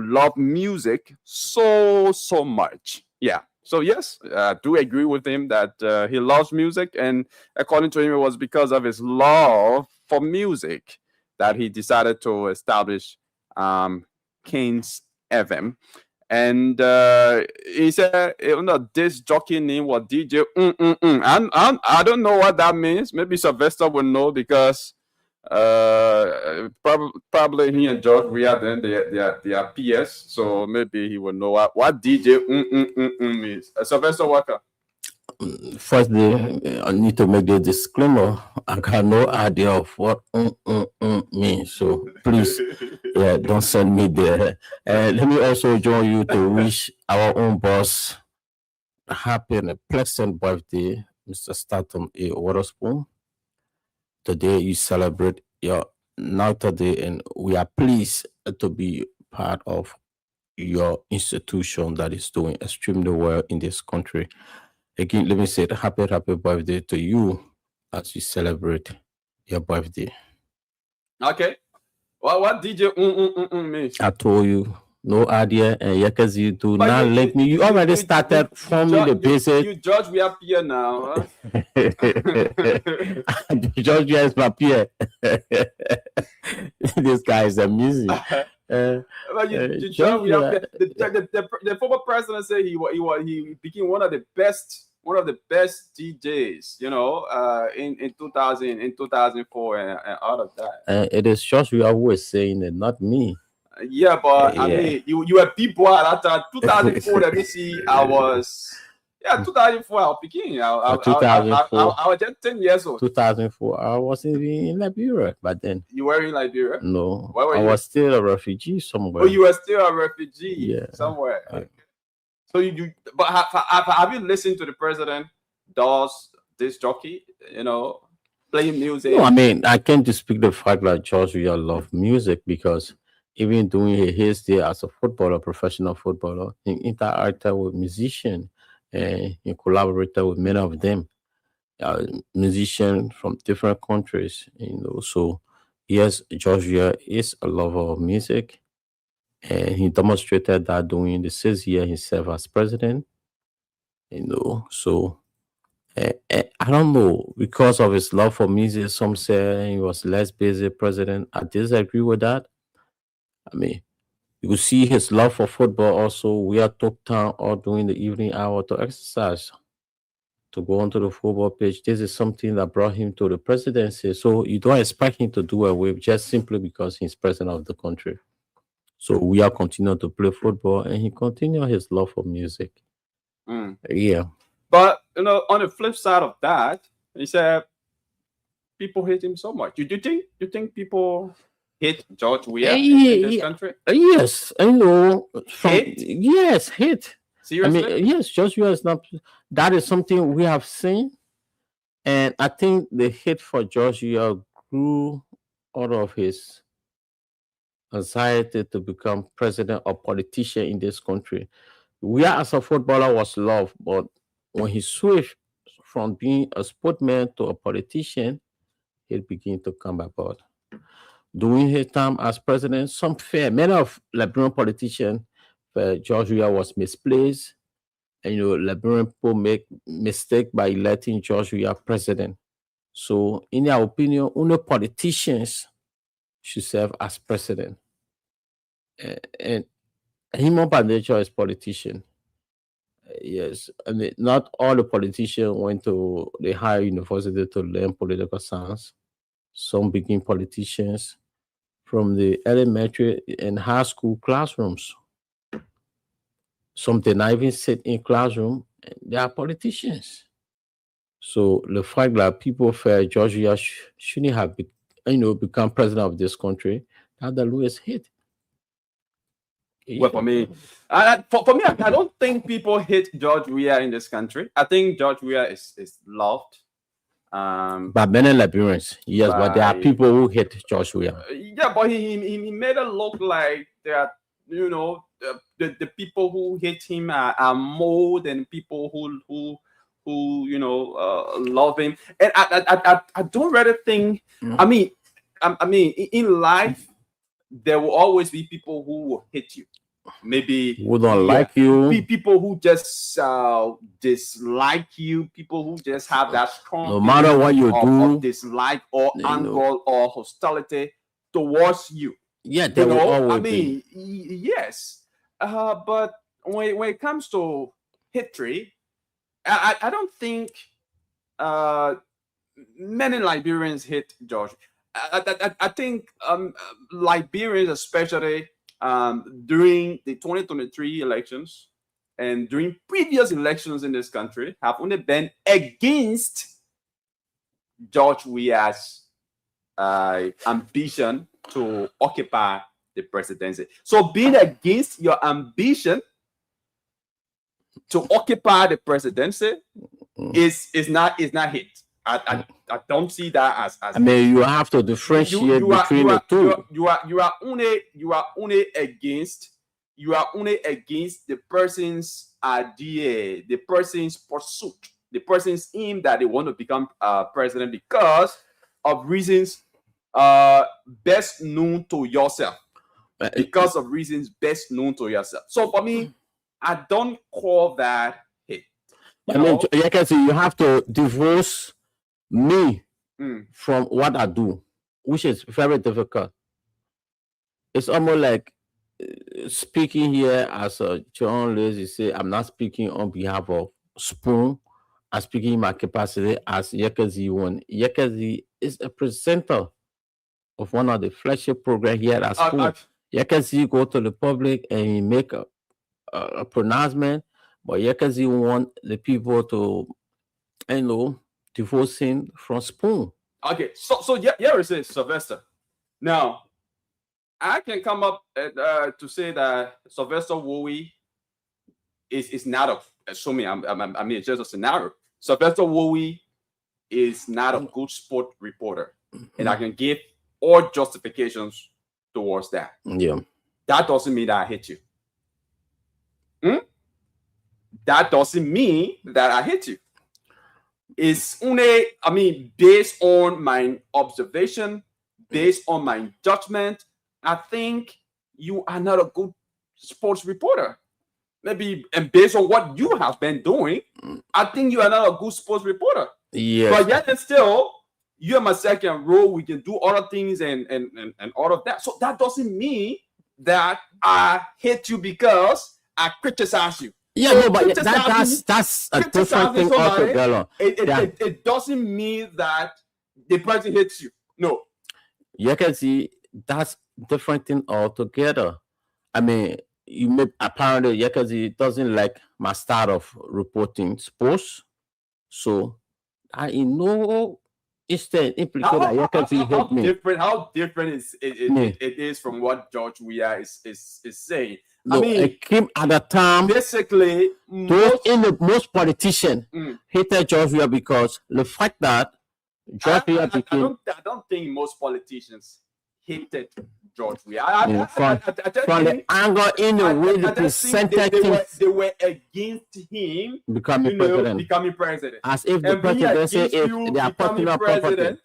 love music so much. Yeah. So yes, I do agree with him that he loves music, and according to him, it was because of his love for music that he decided to establish King's FM. And he said, this jockey name was DJ. I don't know what that means. Maybe Sylvester will know, because probably he and George, we are then they are PS, so maybe he will know what DJ means. Sylvester Walker. Firstly, I need to make the disclaimer. I got no idea of what means. So please, don't send me there. Let me also join you to wish our own boss a happy and a pleasant birthday, Mr. Stanton A. Witherspoon. Today you celebrate your 90th day, and we are pleased to be part of your institution that is doing extremely well in this country. Again, let me say happy birthday to you as you celebrate your birthday. Okay. What DJ means? I told you, no idea, and because you do not link me. You already started forming the basic. You judge we are here now. Huh? Judge me as my peer. This guy is amusing. But you judge we are the former president said he became one of the best DJs, you know, in 2004 and all of that. It is just we are always saying it, not me. Yeah, but I mean, you were people at that time. 2004. Let me see. I was 2004. I was beginning. I was just 10 years old. 2004. I was in Liberia, but then you were in Liberia. No, Where were I you? was still a refugee somewhere. Oh, you were still a refugee somewhere. So but have you listened to the president does this jockey? You know, playing music. No, I mean, I can't dispute the fact that George Weah love music because even doing his day as a footballer, professional footballer, he interacted with musicians and he collaborated with many of them, musicians from different countries. You know, so yes, George Weah is a lover of music, and he demonstrated that during the 6 years he served as president. You know, so. I don't know, because of his love for music, some say he was less busy president. I disagree with that. I mean, you could see his love for football also. We are took time or during the evening hour to exercise, to go onto the football pitch. This is something that brought him to the presidency. So you don't expect him to do away just simply because he's president of the country. So we are continuing to play football, and he continued his love for music. Yeah. But you know, on the flip side of that, he said people hate him so much. You think people hate George Weah in this country? Yes, I know. Hate? Yes, hate. Seriously? I mean, yes, George Weah is not. That is something we have seen, and I think the hate for George Weah grew out of his anxiety to become president or politician in this country. Weah as a footballer was loved, but when he switched from being a sportsman to a politician, it began to come about. During his time as president, many of Liberian politicians, George Weah was misplaced, and Liberian people make mistake by electing George Weah president. So, in their opinion, only politicians should serve as president, and him by nature is politician. Yes, I mean, not all the politicians went to the higher university to learn political science. Some became politicians from the elementary and high school classrooms. Some did not even sit in classroom. They are politicians. So the fact that people felt George Weah shouldn't have, become president of this country, that's the lowest hit. Well, for me, I don't think people hate George Weah in this country. I think George Weah is loved. By many Liberians, yes, but there are people who hate George Weah. Yeah, but he made it look like that, the people who hate him are more than people who love him. And I don't really think. I mean, in life, there will always be people who will hate you. Maybe who don't like you. People who just dislike you. People who just have that strong, no matter what you do, of dislike or anger or hostility towards you. Yeah, there will always be. Yes. But when it comes to history, I don't think many Liberians hate George. I think Liberians, especially during the 2023 elections and during previous elections in this country, have only been against George Weah's ambition to occupy the presidency. So being against your ambition to occupy the presidency is not hate. I I don't see that as I mean, you have to differentiate between the two. You are only against the person's idea, the person's pursuit, the person's aim that they want to become president because of reasons best known to yourself. Because of reasons best known to yourself. So for me, I don't call that hate. I mean, you have to divorce me from what I do, which is very difficult. It's almost like speaking here as a John Lazy say, I'm not speaking on behalf of Spoon. I'm speaking in my capacity as Yekezi one. Yekezi is a presenter of one of the flagship programs here at Spoon. Yekezi go to the public and he make a pronouncement, but Yekezi want the people to, divorce him from Spoon. Okay, so here it is, Sylvester. Now, I can come up to say that Sylvester Wowie is not assuming I mean, it's just a scenario. Sylvester Wowie is not a good sport reporter, and I can give all justifications towards that. Yeah, that doesn't mean that I hate you. That doesn't mean that I hate you. It's only, based on my observation, based on my judgment, I think you are not a good sports reporter. Maybe, and based on what you have been doing, I think you are not a good sports reporter. Yes. But yet and still, you are my second row. We can do other things and all of that. So that doesn't mean that I hate you because I criticize you. Yeah, no, but that's a different thing altogether. It doesn't mean that the person hates you. No. You can see that's different thing altogether. I mean, apparently Yekazi doesn't like my style of reporting sports. So I know instead implicated that Yekazi hate me. How different it is from what George Weah is saying. No, it came at the time. Basically, most politicians hated George Weah because the fact that George Weah became. I don't think most politicians hated George Weah. From the anger in the way they presented things, they were against him becoming president. As if the president say if they are popular property.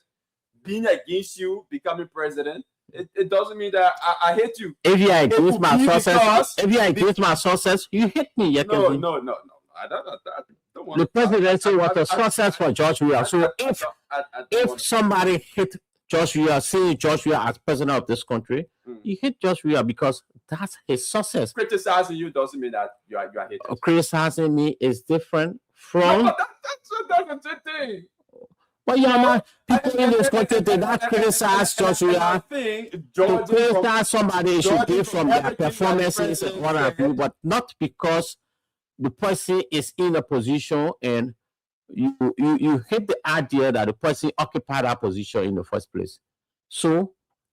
Being against you becoming president, it doesn't mean that I hate you. If you are against my success, you hate me. No. I don't want the presidency was a success for George Weah. So if somebody hit George Weah, seeing George Weah as president of this country, you hate George Weah because that's his success. Criticizing you doesn't mean that you are hated. Criticizing me is different from. That's a thing. But yeah, man, people in this country did not criticize George Weah. To criticize somebody should be from their performances and what have you, but not because the person is in a position and you hate the idea that the person occupied that position in the first place. So